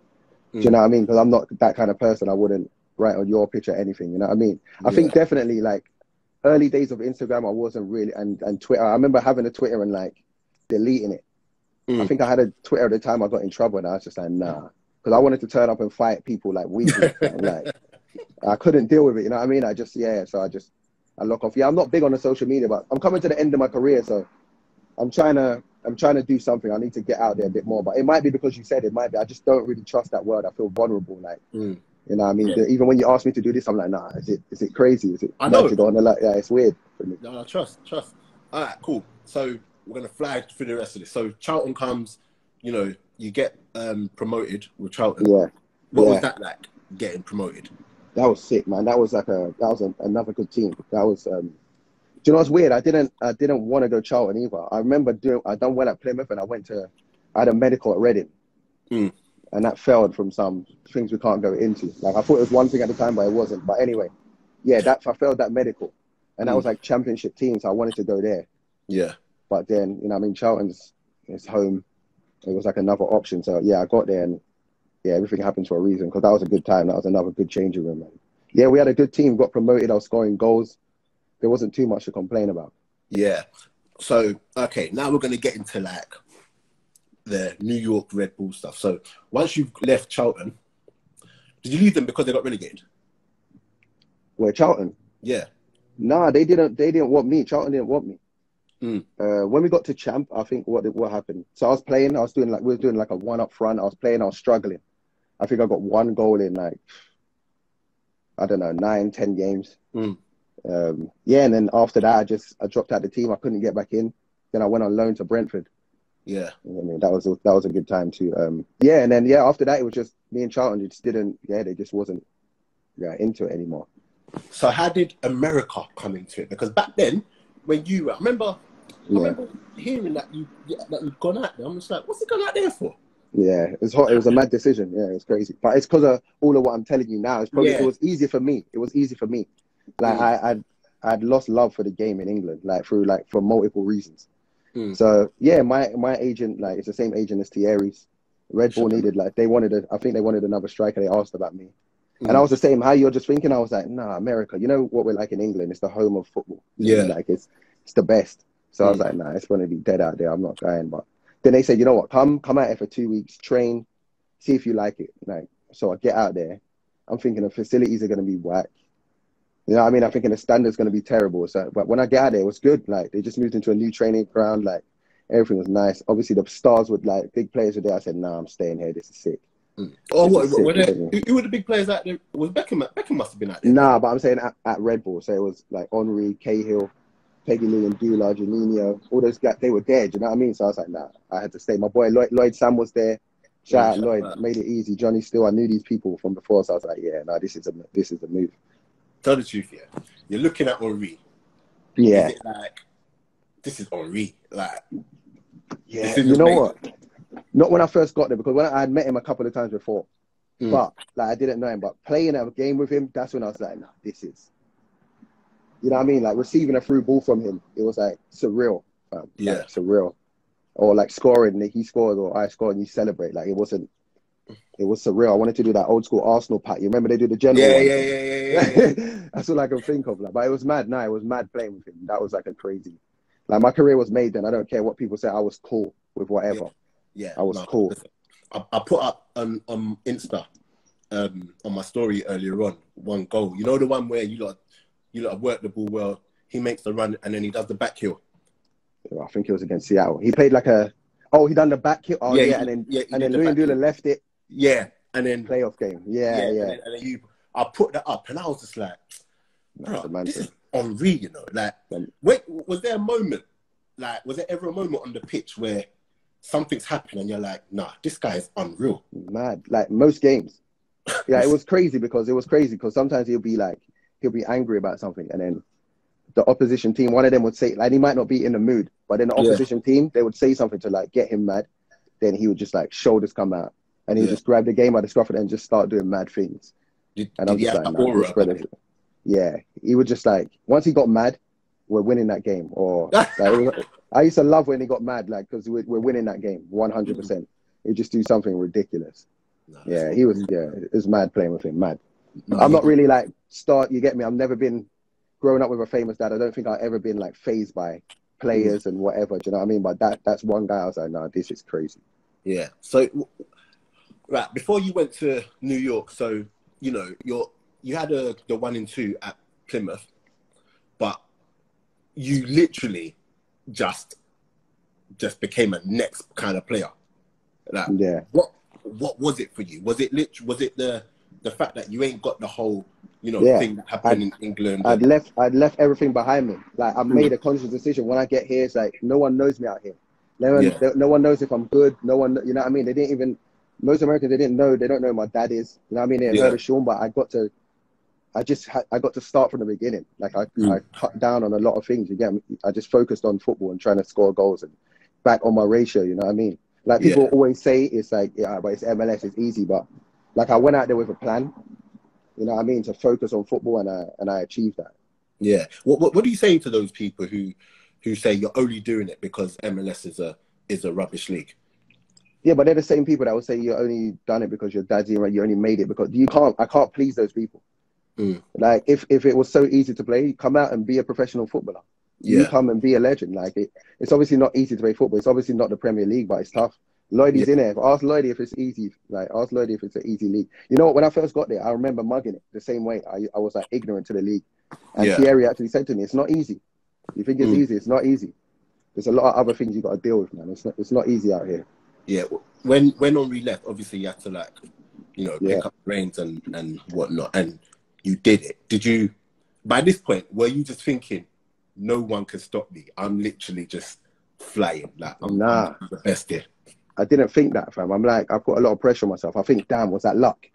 Do you know what I mean? Because I'm not that kind of person. I wouldn't write on your picture anything. You know what I mean? I think definitely, like, early days of Instagram, I wasn't really, and Twitter. I remember having a Twitter and, like, deleting it. I think I had a Twitter at the time. I got in trouble, and I was just like, nah, because I wanted to turn up and fight people, like, weekly. Like, I couldn't deal with it. You know what I mean? So I lock off. Yeah, I'm not big on the social media, but I'm coming to the end of my career, so I'm trying to do something. I need to get out there a bit more. But it might be because you said it might be. I just don't really trust that word. I feel vulnerable. Like, you know what I mean? Yeah. Even when you ask me to do this, I'm like, nah, is it crazy? Is it magic on the, like, yeah, it's weird for me. No, trust. All right, cool. So we're going to fly through the rest of this. So Charlton comes, you know, you get promoted with Charlton. Yeah. What was that like, getting promoted? That was sick, man. That was another good team. That was, do you know what's weird? I didn't want to go Charlton either. I remember I done well at Plymouth, and I had a medical at Reading. And that failed from some things we can't go into. Like, I thought it was one thing at the time, but it wasn't. But anyway, yeah, I failed that medical. And that was, like, championship team, so I wanted to go there. Yeah. But then, you know, I mean, Charlton's home. It was like another option. So yeah, I got there, and yeah, everything happened for a reason, because that was a good time. That was another good changing room, man. Yeah, we had a good team, got promoted, I was scoring goals. There wasn't too much to complain about. Yeah. So, okay, now we're going to get into like the New York Red Bull stuff. So once you've left Charlton, did you leave them because they got relegated? Where, Charlton? Yeah. Nah, they didn't want me. Charlton didn't want me. Mm. When we got to Champ, I think what happened. So I was playing, we were doing like a one up front. I was playing, I was struggling. I think I got one goal in like, I don't know, 9-10 games. Mm. Yeah, and then after that, I dropped out the team. I couldn't get back in. Then I went on loan to Brentford. Yeah. I mean, that was a good time too. Yeah, and then after that, it was just me and Charlton. They just wasn't into it anymore. So how did America come into it? Because back then, when I remember hearing that you'd gone out there. I'm just like, what's he gone out there for? Yeah, it was hot. It was a mad decision. Yeah, it was crazy. But it's because of all of what I'm telling you now. It was easy for me. It was easy for me. Like I'd lost love for the game in England, for multiple reasons. Mm. So yeah, my agent, like, it's the same agent as Thierry's. Red Bull needed, like, I think they wanted another striker. They asked about me. Mm. And I was the same. How you're just thinking? I was like, nah, America. You know what we're like in England? It's the home of football. Yeah. Like it's the best. So I was like, nah, it's going to be dead out there. I'm not going. But then they said, you know what? Come out here for 2 weeks, train, see if you like it. Like, so I get out there. I'm thinking the facilities are going to be whack. You know what I mean? I'm thinking the standard's going to be terrible. So, but when I get out there, it was good. Like, they just moved into a new training ground. Like, everything was nice. Obviously, the stars with, like, big players were there. I said, nah, I'm staying here. This is sick. Mm. Oh, who were the big players out there? Was Beckham? Beckham must have been out there. Nah, but I'm saying at Red Bull. So it was like Henry, Cahill, Peggy Lee and Dula, Juninho, all those guys, they were there. Do you know what I mean? So I was like, nah, I had to stay. My boy Lloyd Sam was there. Shout out Lloyd, made it easy. Johnny Steele, I knew these people from before, so I was like, yeah, no, this is a move. Tell the truth, yeah. You're looking at Henri. Yeah. Is it like, this is Henri? Like, yeah. You know what? Not when I first got there, because when I had met him a couple of times before, but like I didn't know him. But playing a game with him, that's when I was like, nah, this is. You know what I mean? Like receiving a through ball from him, it was like surreal. Yeah, like, surreal. Or like scoring, he scored or I scored and you celebrate. Like it was surreal. I wanted to do that old school Arsenal pat. You remember they do the general one? Yeah. That's all I can think of. Like, but it was mad. It was mad playing with him. That was like a crazy. Like my career was made then. I don't care what people say. I was cool with whatever. Yeah, I was cool. I put up on Insta on my story earlier on one goal. You know the one where you lot work the ball well. He makes the run and then he does the back heel. I think it was against Seattle. He played like he done the back heel. Oh yeah, and then Louis Dula left it. Yeah, and then playoff game. Yeah. And then I put that up, and I was just like, this is Henri, you know. Like, wait, was there a moment? Like, was there ever a moment on the pitch where something's happened and you're like, nah, this guy is unreal? Mad. Like most games. Yeah, it was crazy because sometimes he'll be angry about something, and then the opposition team, one of them would say, like, he might not be in the mood, but then the opposition team, they would say something to like get him mad. Then he would just like shoulders come out, and he would just grab the game by the scruff and just start doing mad things. And I'm just like, nah, yeah, he would just like, once he got mad, we're winning that game. Or like, I used to love when he got mad, like, because we're winning that game 100%. He'd just do something ridiculous. No, it was mad playing with him, mad. No, I'm not really like you get me? I've never been growing up with a famous dad. I don't think I've ever been like fazed by players and whatever. Do you know what I mean? But that's one guy I was like, nah, this is crazy. Yeah. So, right, before you went to New York, so, you know, you had the 1 and 2 at Plymouth, but you literally just became a next kind of player. Like, what was it for you? Was it the fact that you ain't got the whole, you know, thing that happened in England? I'd left everything behind me. Like, I made a conscious decision. When I get here, it's like, no one knows me out here. No one knows if I'm good. No one, you know what I mean? They didn't even, most Americans, they don't know who my dad is. You know what I mean? They heard of Shawn, but I got to start from the beginning. Like, I cut down on a lot of things. You get me? I just focused on football and trying to score goals and back on my ratio. You know what I mean? Like, people always say it's like, but it's MLS, it's easy. But like, I went out there with a plan. You know what I mean? To focus on football, and I achieved that. Yeah. What are you saying to those people who say you're only doing it because MLS is a rubbish league? Yeah, but they're the same people that will say you only done it because your dad's Ian Wright, you only made it because you can't. I can't please those people. Like if it was so easy to play, come out and be a professional footballer. You Yeah. come and be a legend. Like it's obviously not easy to play football. It's obviously not the Premier League, but it's tough. Lloydie's in there. Ask Lloydie if it's easy. Like ask Lloydie if it's an easy league. You know what? When I first got there, I remember mugging it the same way. I was like ignorant to the league, and Thierry actually said to me, "It's not easy. You think it's easy? It's not easy. There's a lot of other things you got to deal with, man. It's not easy out here." Yeah. When Henri left, obviously you had to like, you know, pick up reins and whatnot, and you did it. Did you? By this point, were you just thinking, no one can stop me? I'm literally just flying. Like I'm the best here. I didn't think that, fam. I'm like, I put a lot of pressure on myself. I think, damn, was that luck?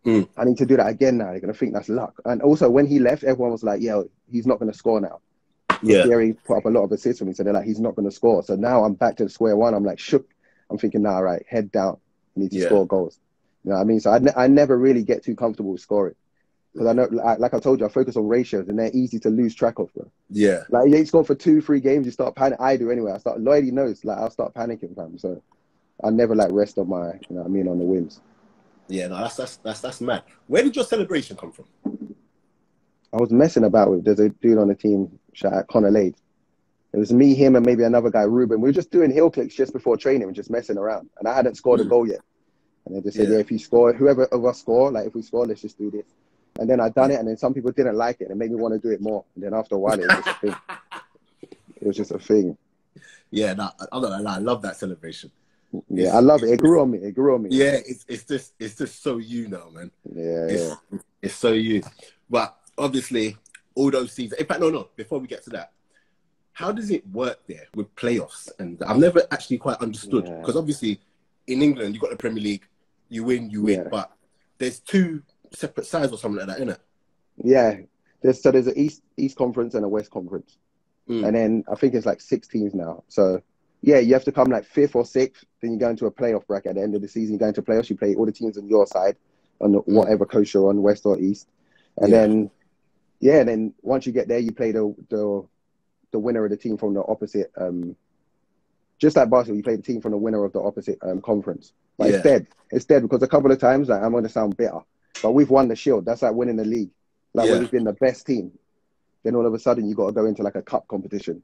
I need to do that again now. They're going to think that's luck. And also, when he left, everyone was like, yo, he's not going to score now. Yeah. Thierry put up a lot of assists for me, so they're like, he's not going to score. So now I'm back to square one. I'm like, shook. I'm thinking, nah, right, head down. You need to score goals. You know what I mean? So I never really get too comfortable with scoring. Because I know, like I told you, I focus on ratios, and they're easy to lose track of, bro. Yeah. Like, you ain't scored for 2-3 games, you start panicking. I do anyway. Lloydie knows, like, I'll start panicking, fam. So I never, like, rest on my, you know what I mean, on the wins. Yeah, no, that's mad. Where did your celebration come from? I was messing about with, there's a dude on the team, shout out Connor Lade. It was me, him, and maybe another guy, Ruben. We were just doing heel clicks just before training and just messing around. And I hadn't scored a goal yet. And they just said, if you score, whoever of us score, like, if we score, let's just do this. And then I done it, and then some people didn't like it, and it made me want to do it more. And then after a while, it was just a thing. It was just a thing. Yeah, no, I love that celebration. Yeah, I love it. It grew on me. Yeah, it's just so you now, man. Yeah, it's so you. But obviously, all those seasons. In fact, no. Before we get to that, how does it work there with playoffs? And I've never actually quite understood, because obviously in England you've got the Premier League, you win, but there's two separate sides or something like that, isn't it? Yeah. There's an East Conference and a West Conference. And then I think it's like 6 teams now. So yeah, you have to come like 5th or 6th, then you go into a playoff bracket at the end of the season. You go into playoffs, you play all the teams on your side, on whatever coast you're on, West or East. And then once you get there, you play the winner of the team from the opposite, just like basketball, you play the team from the winner of the opposite conference. But it's dead. It's dead because a couple of times, like, I'm going to sound bitter, but we've won the Shield. That's like winning the league. Like when we've been the best team. Then all of a sudden you got to go into like a cup competition.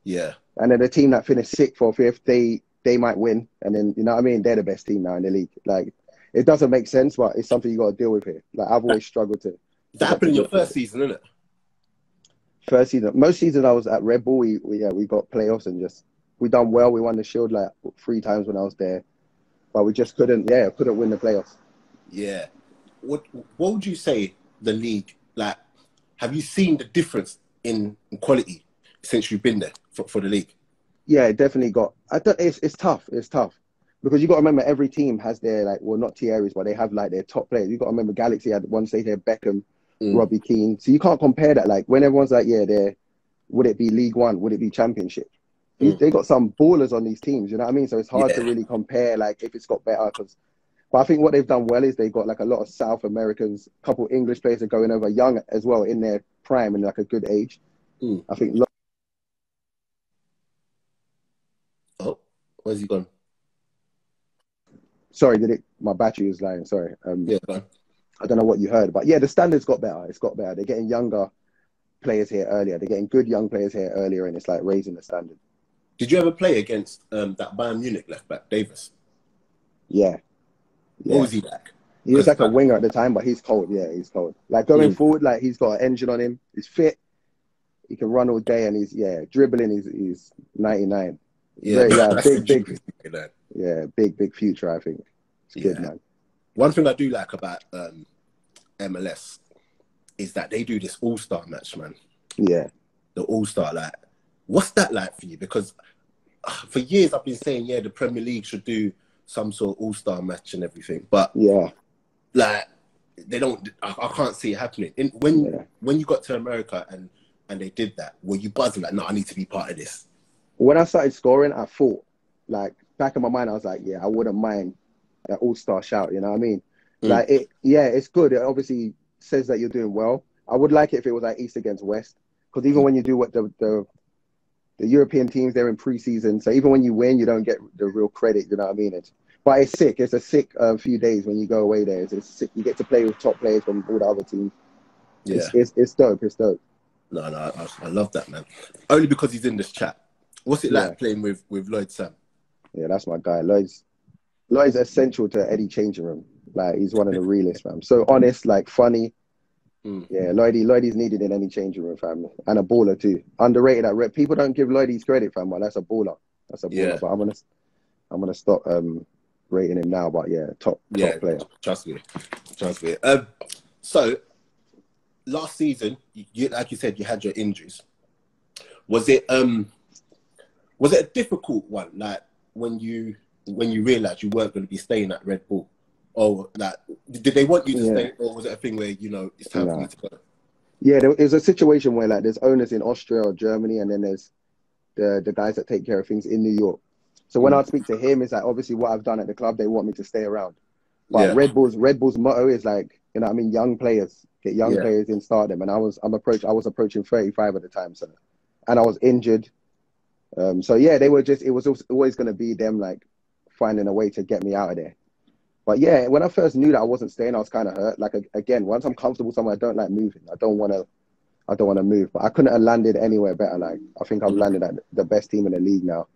Yeah. And then the team that finished 6th or 5th, they might win. And then, you know what I mean? They're the best team now in the league. Like, it doesn't make sense, but it's something you got to deal with here. Like, I've always struggled to. That happened in your first season, isn't it? First season. Most seasons I was at Red Bull, we got playoffs and we done well. We won the Shield like 3 times when I was there. But we just couldn't win the playoffs. Yeah. What would you say the league, like, have you seen the difference in quality since you've been there for the league? Yeah, it definitely got. It's tough. It's tough because you got to remember every team has their, like, well, not Thierry's, but they have like their top players. You got to remember Galaxy had one stage there, Beckham, Robbie Keane. So you can't compare that. Like when everyone's like, would it be League One? Would it be Championship? They got some ballers on these teams. You know what I mean? So it's hard to really compare like if it's got better because. But I think what they've done well is they've got like a lot of South Americans, a couple English players are going over young as well in their prime and like a good age. I think. Oh, where's he gone? Sorry, my battery was lying. Sorry. I don't know what you heard, but yeah, the standards got better. It's got better. They're getting younger players here earlier. They're getting good young players here earlier, and it's like raising the standard. Did you ever play against that Bayern Munich left back, Davis? Yeah. What was he like? He was like a winger at the time, but he's cold. Yeah, he's cold. Like going forward, like he's got an engine on him. He's fit. He can run all day, and he's dribbling. He's 99. Yeah, big future. I think it's good, man. One thing I do like about MLS is that they do this all-star match, man. Yeah, the all-star. Like, what's that like for you? Because for years I've been saying, the Premier League should do some sort of all-star match and everything, but like they don't. I can't see it happening. When you got to America and they did that, were you buzzing like, no, I need to be part of this? When I started scoring, I thought, like, back in my mind, I was like, I wouldn't mind an all-star shout. You know what I mean? Like it's good. It obviously says that you're doing well. I would like it if it was like East against West, because even when you do what the European teams, they're in pre-season, so even when you win, you don't get the real credit. You know what I mean? But it's sick. It's a sick few days when you go away there. It's sick. You get to play with top players from all the other teams. Yeah. It's dope. It's dope. No, I love that, man. Only because he's in this chat. What's it like playing with Lloyd Sam? Yeah, that's my guy. Lloyd's essential to Eddie changing room. Like, he's one of the realest, fam. So honest, like, funny. Yeah, Lloydie's needed in any changing room, fam. And a baller too. Underrated at rep. People don't give Lloydie's credit, fam. But that's a baller. That's a baller. Yeah. But I'm gonna stop rating him now. But yeah, top player. Trust me. So last season, you, like you said, you had your injuries. Was it a difficult one? Like when you realised you weren't going to be staying at Red Bull, or like did they want you to stay, or was it a thing where it's time for you to go? Yeah, there was a situation where like there's owners in Austria or Germany, and then there's the guys that take care of things in New York. So when I speak to him, it's like obviously what I've done at the club, they want me to stay around. But Red Bull's motto is like, young players, get young players in, start them. And I was approaching 35 at the time, so, and I was injured. So yeah, it was always going to be them like finding a way to get me out of there. But yeah, when I first knew that I wasn't staying, I was kind of hurt. Like again, once I'm comfortable somewhere, I don't like moving. I don't want to move. But I couldn't have landed anywhere better. Like I think I've landed at the best team in the league now,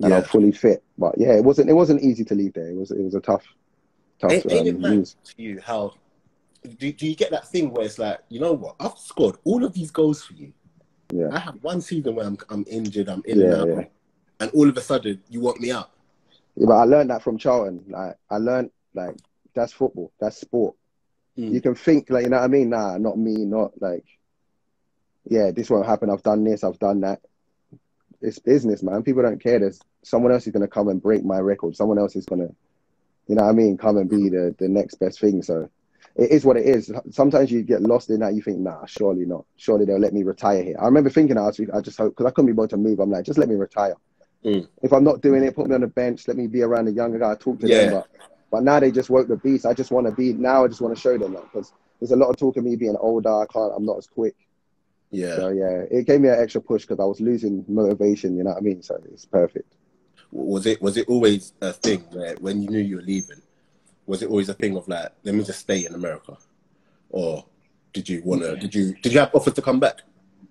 and I'm fully fit. But yeah, it wasn't easy to leave there. It was a tough. Ain't it mad to you how do you get that thing where it's like, you know what, I've scored all of these goals for you. Yeah. I have one season where I'm injured, I'm in and out, and all of a sudden you want me out. Yeah, but I learned that from Charlton. Like I learned like that's football, that's sport. You can think like, you know what I mean? Nah, not me, not like, yeah, this won't happen. I've done this, I've done that. It's business, man. People don't care. There's someone else is gonna come and break my record. Someone else is gonna, you know what I mean, come and be the next best thing. So it is what it is. Sometimes you get lost in that. You think, nah, surely not. Surely they'll let me retire here. I remember thinking last week, I just hope, because I couldn't be bothered to move. I'm like, just let me retire. If I'm not doing it, put me on the bench. Let me be around the younger guy, talk to them. But now they just woke the beast. I just want to show them that, because there's a lot of talk of me being older. I'm not as quick. Yeah. So yeah, it gave me an extra push because I was losing motivation. You know what I mean? So it's perfect. Was it always a thing where when you knew you were leaving, was it always a thing of like, let me just stay in America, or did you have offers to come back?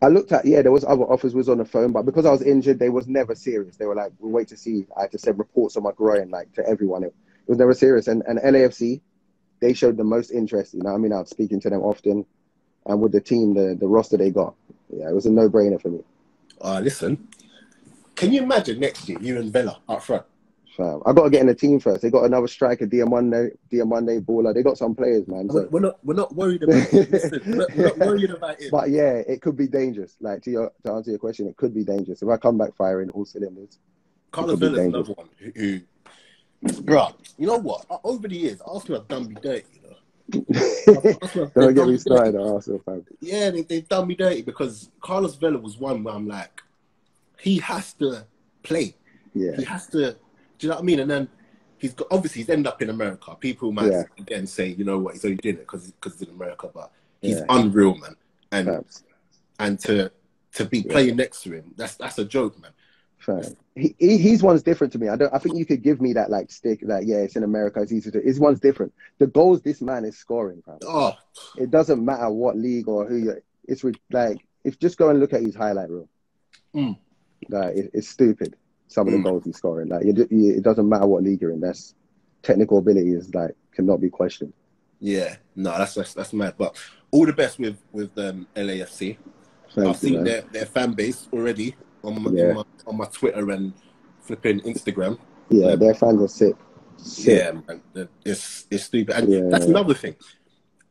I looked at, there was other offers, was on the phone, but because I was injured, they was never serious. They were like, we'll wait to see. I had to send reports on my groin, like, to everyone. It was never serious. And LAFC, they showed the most interest. You know what I mean? I was speaking to them often. And with the team, the roster they got, it was a no-brainer for me. Listen, can you imagine next year, you and Vela up front? I got to get in the team first. They got another striker, Diamande baller. They got some players, man. So. We're not worried about it. Listen, we're not worried about it. But yeah, it could be dangerous. Like to answer your question, it could be dangerous. If I come back firing all cylinders. Carlos Vela's another one who bro, you know what? Over the years, Arsenal have done me dirty, you know. Don't get me started on Arsenal, fam. Yeah, they've done me dirty because Carlos Vela was one where I'm like, he has to play. Yeah. He has to. Do you know what I mean? And then he's ended up in America. People might again say, you know what, he's only doing it because he's in America, but he's unreal, man. And to be playing next to him, that's a joke, man. Fine. His one's different to me. I think you could give me that like stick that it's in America, it's easy to. His one's different. The goals this man is scoring, fam. Oh, it doesn't matter what league or who you're. It's like if just go and look at his highlight reel. Like it's stupid. Some of the goals he's scoring, like it doesn't matter what league you're in. That's technical ability is like cannot be questioned. Yeah, no, that's mad. But all the best with LAFC. I've seen their fan base already on my Twitter and flipping Instagram. Yeah, their fans are sick. Yeah, man, it's stupid. And that's another thing.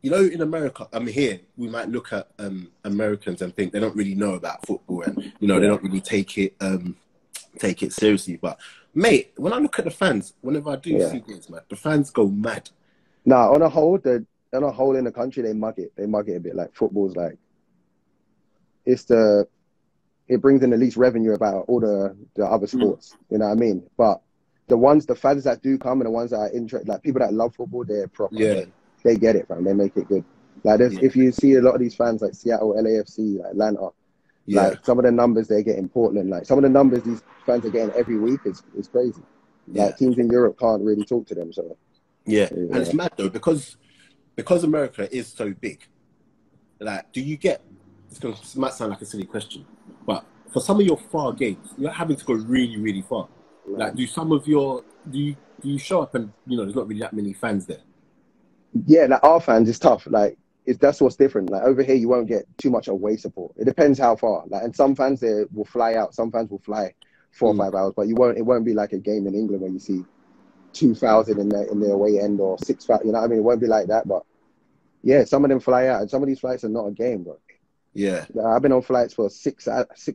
You know, in America, here, we might look at Americans and think they don't really know about football, and they don't really take it seriously. But mate, when I look at the fans, whenever I do see things, man, the fans go mad. Nah, on a whole in the country, they mug it. They mug it a bit. Like football's like it brings in the least revenue about all the other sports. You know what I mean? But the fans that do come and the ones that are interested, like people that love football, they're proper. Yeah. They get it, fam. They make it good. Like if you see a lot of these fans like Seattle, LAFC, like Atlanta, like some of the numbers they get in Portland, like some of the numbers these fans are getting every week is crazy. Yeah. Like teams in Europe can't really talk to them. So Yeah, and it's mad though because America is so big. Like, do you get? This might sound like a silly question, but for some of your far games, you're having to go really, really far. Like, do you show up and there's not really that many fans there? Yeah, like our fans is tough. Like that's what's different. Like over here, you won't get too much away support. It depends how far. Like, and some fans they will fly out. Some fans will fly 4 or 5 hours, but you won't. It won't be like a game in England where you see 2,000 in the away end or 6,000. You know what I mean? It won't be like that. But yeah, some of them fly out, and some of these flights are not a game, bro. Yeah, I've been on flights for 6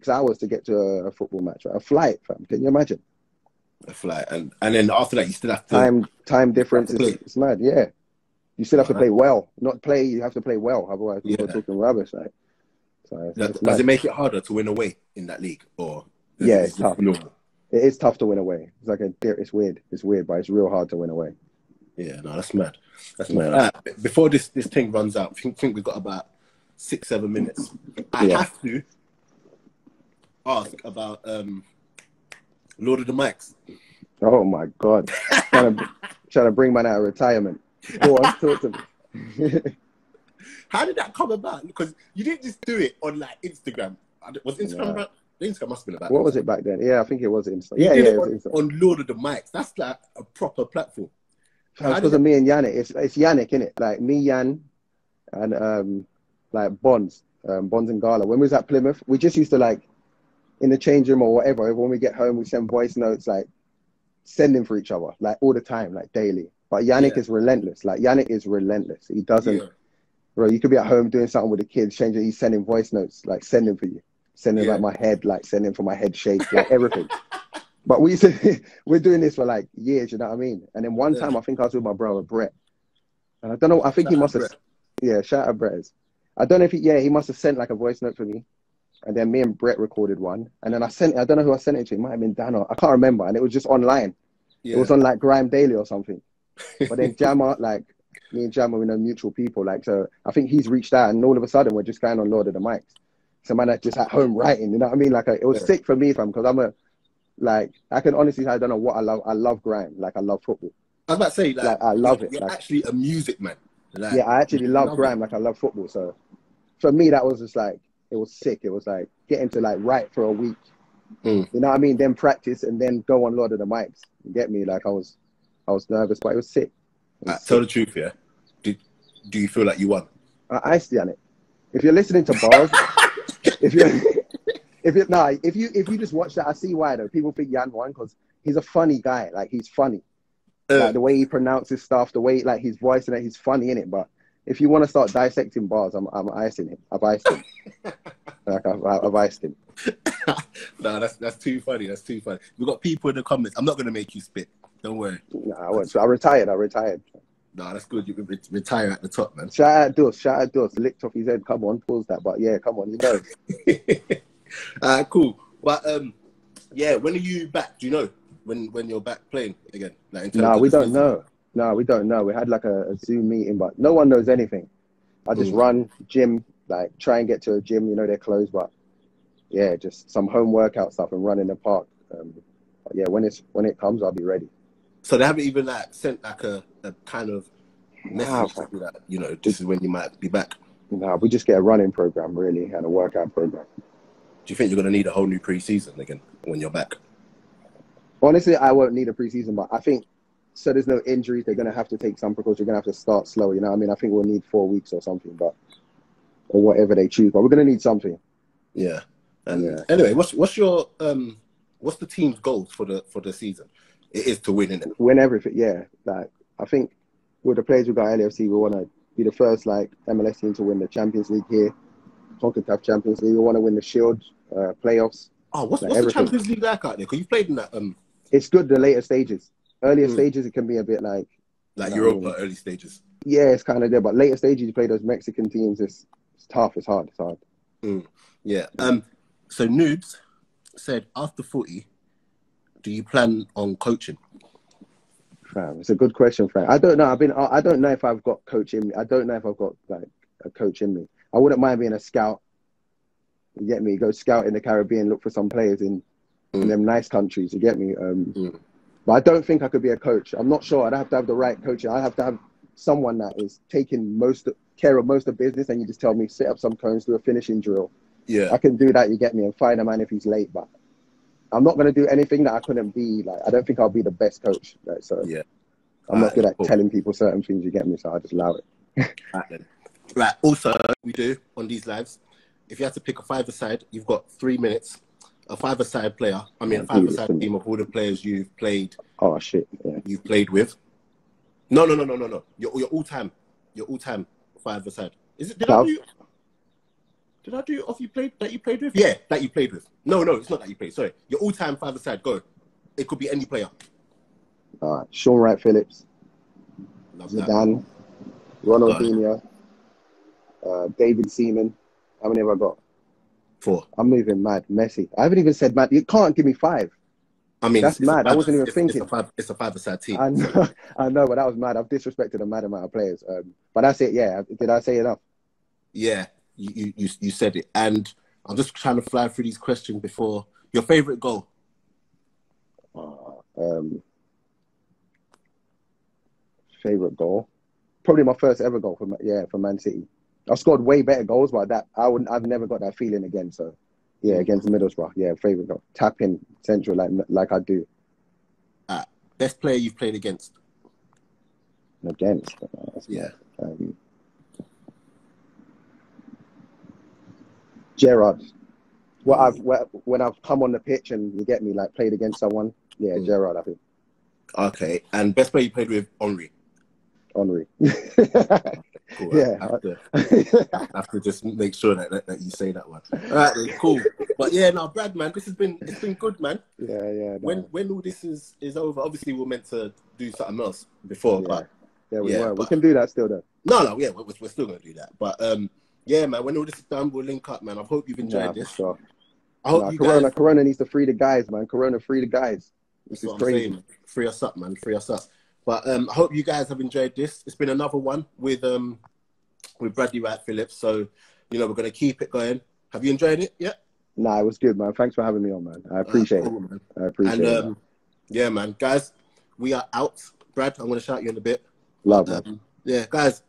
hours to get to a football match. Right? A flight, fam. Can you imagine? a flight, and then after that, you still have to time difference. It's mad. Yeah. You still have to play well. Not play, you have to play well. Otherwise, people are talking rubbish. Like, so does it make it harder to win away in that league? Or yeah, it's tough. Normal? It is tough to win away. It's like it's weird. It's weird, but it's real hard to win away. Yeah, no, that's mad. That's mad. Before this thing runs out, I think we've got about 6-7 minutes. I have to ask about Lord of the Mics. Oh my God. trying to bring man out of retirement. Go on, talk to me. How did that come about? Because you didn't just do it on like Instagram. Was Instagram about? Instagram must have been about. What was it back then? Yeah, I think it was Instagram. It was on Lord of the Mics. That's like a proper platform. It's because of me and Yannick. It's Yannick, innit? Like me, Yan, and like Bonds and Gala. When we was at Plymouth, we just used to like in the change room or whatever. When we get home, we send voice notes, like sending for each other, like all the time, like daily. But Yannick is relentless. Like Yannick is relentless. He doesn't, bro. You could be at home doing something with the kids, changing. He's sending voice notes, like sending for you, sending like my head, like sending for my head shape, like everything. But we're doing this for like years, you know what I mean? And then one time, I think I was with my brother Brett, and I don't know. I think he must have, shout out Brett. I don't know if he must have sent like a voice note for me, and then me and Brett recorded one, and then I don't know who I sent it to. It might have been Dan or I can't remember, and it was just online. It was on like Grime Daily or something. But then Jammer, like me and Jammer, we know mutual people. Like, so I think he's reached out, and all of a sudden we're just going on Lord of the Mics. So man, just at home writing, you know what I mean? Like, it was sick for me, fam, because I can honestly say I don't know what I love. I love grime. Like, I love football. I was about to say, like I love it. You're like, actually a music man. Like, I actually love grime. Like, I love football. So for me, that was just like, it was sick. It was like getting to like write for a week. You know what I mean? Then practice and then go on Lord of the Mics. You get me? Like, I was nervous, but it was sick. Tell the truth, yeah. Do you feel like you won? I stand it. If you're listening to bars, if you just watch that, I see why though. People think Jan won because he's a funny guy. Like, he's funny. Like the way he pronounces stuff, the way like his voice and he's funny in it. But if you want to start dissecting bars, I'm icing him. I've iced him. Like I've iced him. No, that's too funny. That's too funny. We've got people in the comments. I'm not gonna make you spit. Don't worry. No, I won't. So I retired. No, that's good. You can retire at the top, man. Shout out Dus. Licked off his head. Come on, pause that. But yeah, come on, you know. Cool. But when are you back? Do you know when you're back playing again? Like, no, we don't know. No, we don't know. We had like a Zoom meeting, but no one knows anything. I just run, gym, like try and get to a gym. You know, they're closed, but yeah, just some home workout stuff and run in the park. But yeah, when it comes, I'll be ready. So they haven't even like sent like a kind of message that this is when you might be back. No, we just get a running program really and a workout program. Do you think you're gonna need a whole new pre-season again when you're back? Honestly, I won't need a pre-season, but I think so. There's no injuries. They're gonna have to take some precautions. You're gonna have to start slow. You know what I mean? I think we'll need 4 weeks or something, or whatever they choose. But we're gonna need something. Yeah. And anyway, what's your what's the team's goals for the season? It is to win, isn't it? Win everything, yeah. Like, I think with the players we've got at LAFC, we want to be the first like MLS team to win the Champions League here, CONCACAF Champions League. We want to win the Shield playoffs. Oh, what's the Champions League like out there? Because you played in that. It's good. The later stages, earlier stages, it can be a bit like Europa early stages. Yeah, it's kind of there, but later stages you play those Mexican teams. It's tough. It's hard. Yeah. So Noobs said after footy, do you plan on coaching? Fam, it's a good question, Frank. I don't know. I don't know if I've got coach in me. I don't know if I've got like a coach in me. I wouldn't mind being a scout. You get me? Go scout in the Caribbean, look for some players in them nice countries. You get me? But I don't think I could be a coach. I'm not sure. I'd have to have the right coach. I'd have to have someone that is taking care of most of business, and you just tell me, set up some cones, do a finishing drill. Yeah. I can do that, you get me, and find a man if he's late. But I'm not going to do anything that I couldn't be. Like, I don't think I'll be the best coach. Like, so Yeah. I'm not good at telling people certain things, you get me, so I just allow it. Right, then. Right. Also, we do on these lives, if you have to pick a five-a-side, you've got 3 minutes. A five-a-side player, a five-a-side team of all the players you've played. Oh, shit. Yeah. You've played with. No. Your all-time five-a-side. Is it? Did I do off you played with? Yeah, that you played with. No, it's not that you played. Sorry, your all-time five-a-side. Go. It could be any player. All right. Shawn Wright-Phillips. Love Zidane. Ronaldinho. David Seaman. How many have I got? 4. I'm moving mad. Messi. I haven't even said mad. You can't give me 5. I mean, that's mad. I wasn't even thinking. It's a five-a-side team. I know, but that was mad. I've disrespected a mad amount of players. But that's it. Yeah. Did I say enough? Yeah, you said it. And I'm just trying to fly through these questions before. Your favourite goal? Favorite goal? Probably my first ever goal for Man City. I've scored way better goals, but I've never got that feeling again. So, yeah, against Middlesbrough, yeah, favorite goal. Tap in central like I do. Best player you've played against? Against? Yeah. Gerrard. When I've come on the pitch and you get me, like played against someone, yeah, Gerrard, I think. Okay, and best player you played with? Henry. Cool. Yeah, I have to just make sure that you say that one. All right, then, cool. But yeah, now Brad, man, it's been good, man. Yeah. No. When all this is over, obviously we're meant to do something else before, but we were. We can do that still, though. No, yeah, we're still gonna do that. But yeah, man, when all this is done, we'll link up, man. I hope you've enjoyed this. Sure. I hope you Corona needs to free the guys, man. Corona, free the guys. This is crazy. Saying. Free us up, man. Free us up. But I hope you guys have enjoyed this. It's been another one with Bradley Wright-Phillips. So, we're going to keep it going. Have you enjoyed it? Yeah? Nah, it was good, man. Thanks for having me on, man. I appreciate it. Man. I appreciate it. Yeah, man. Guys, we are out. Brad, I'm going to shout you in a bit. Love, man. Yeah, guys.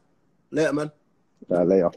Later, man. Later.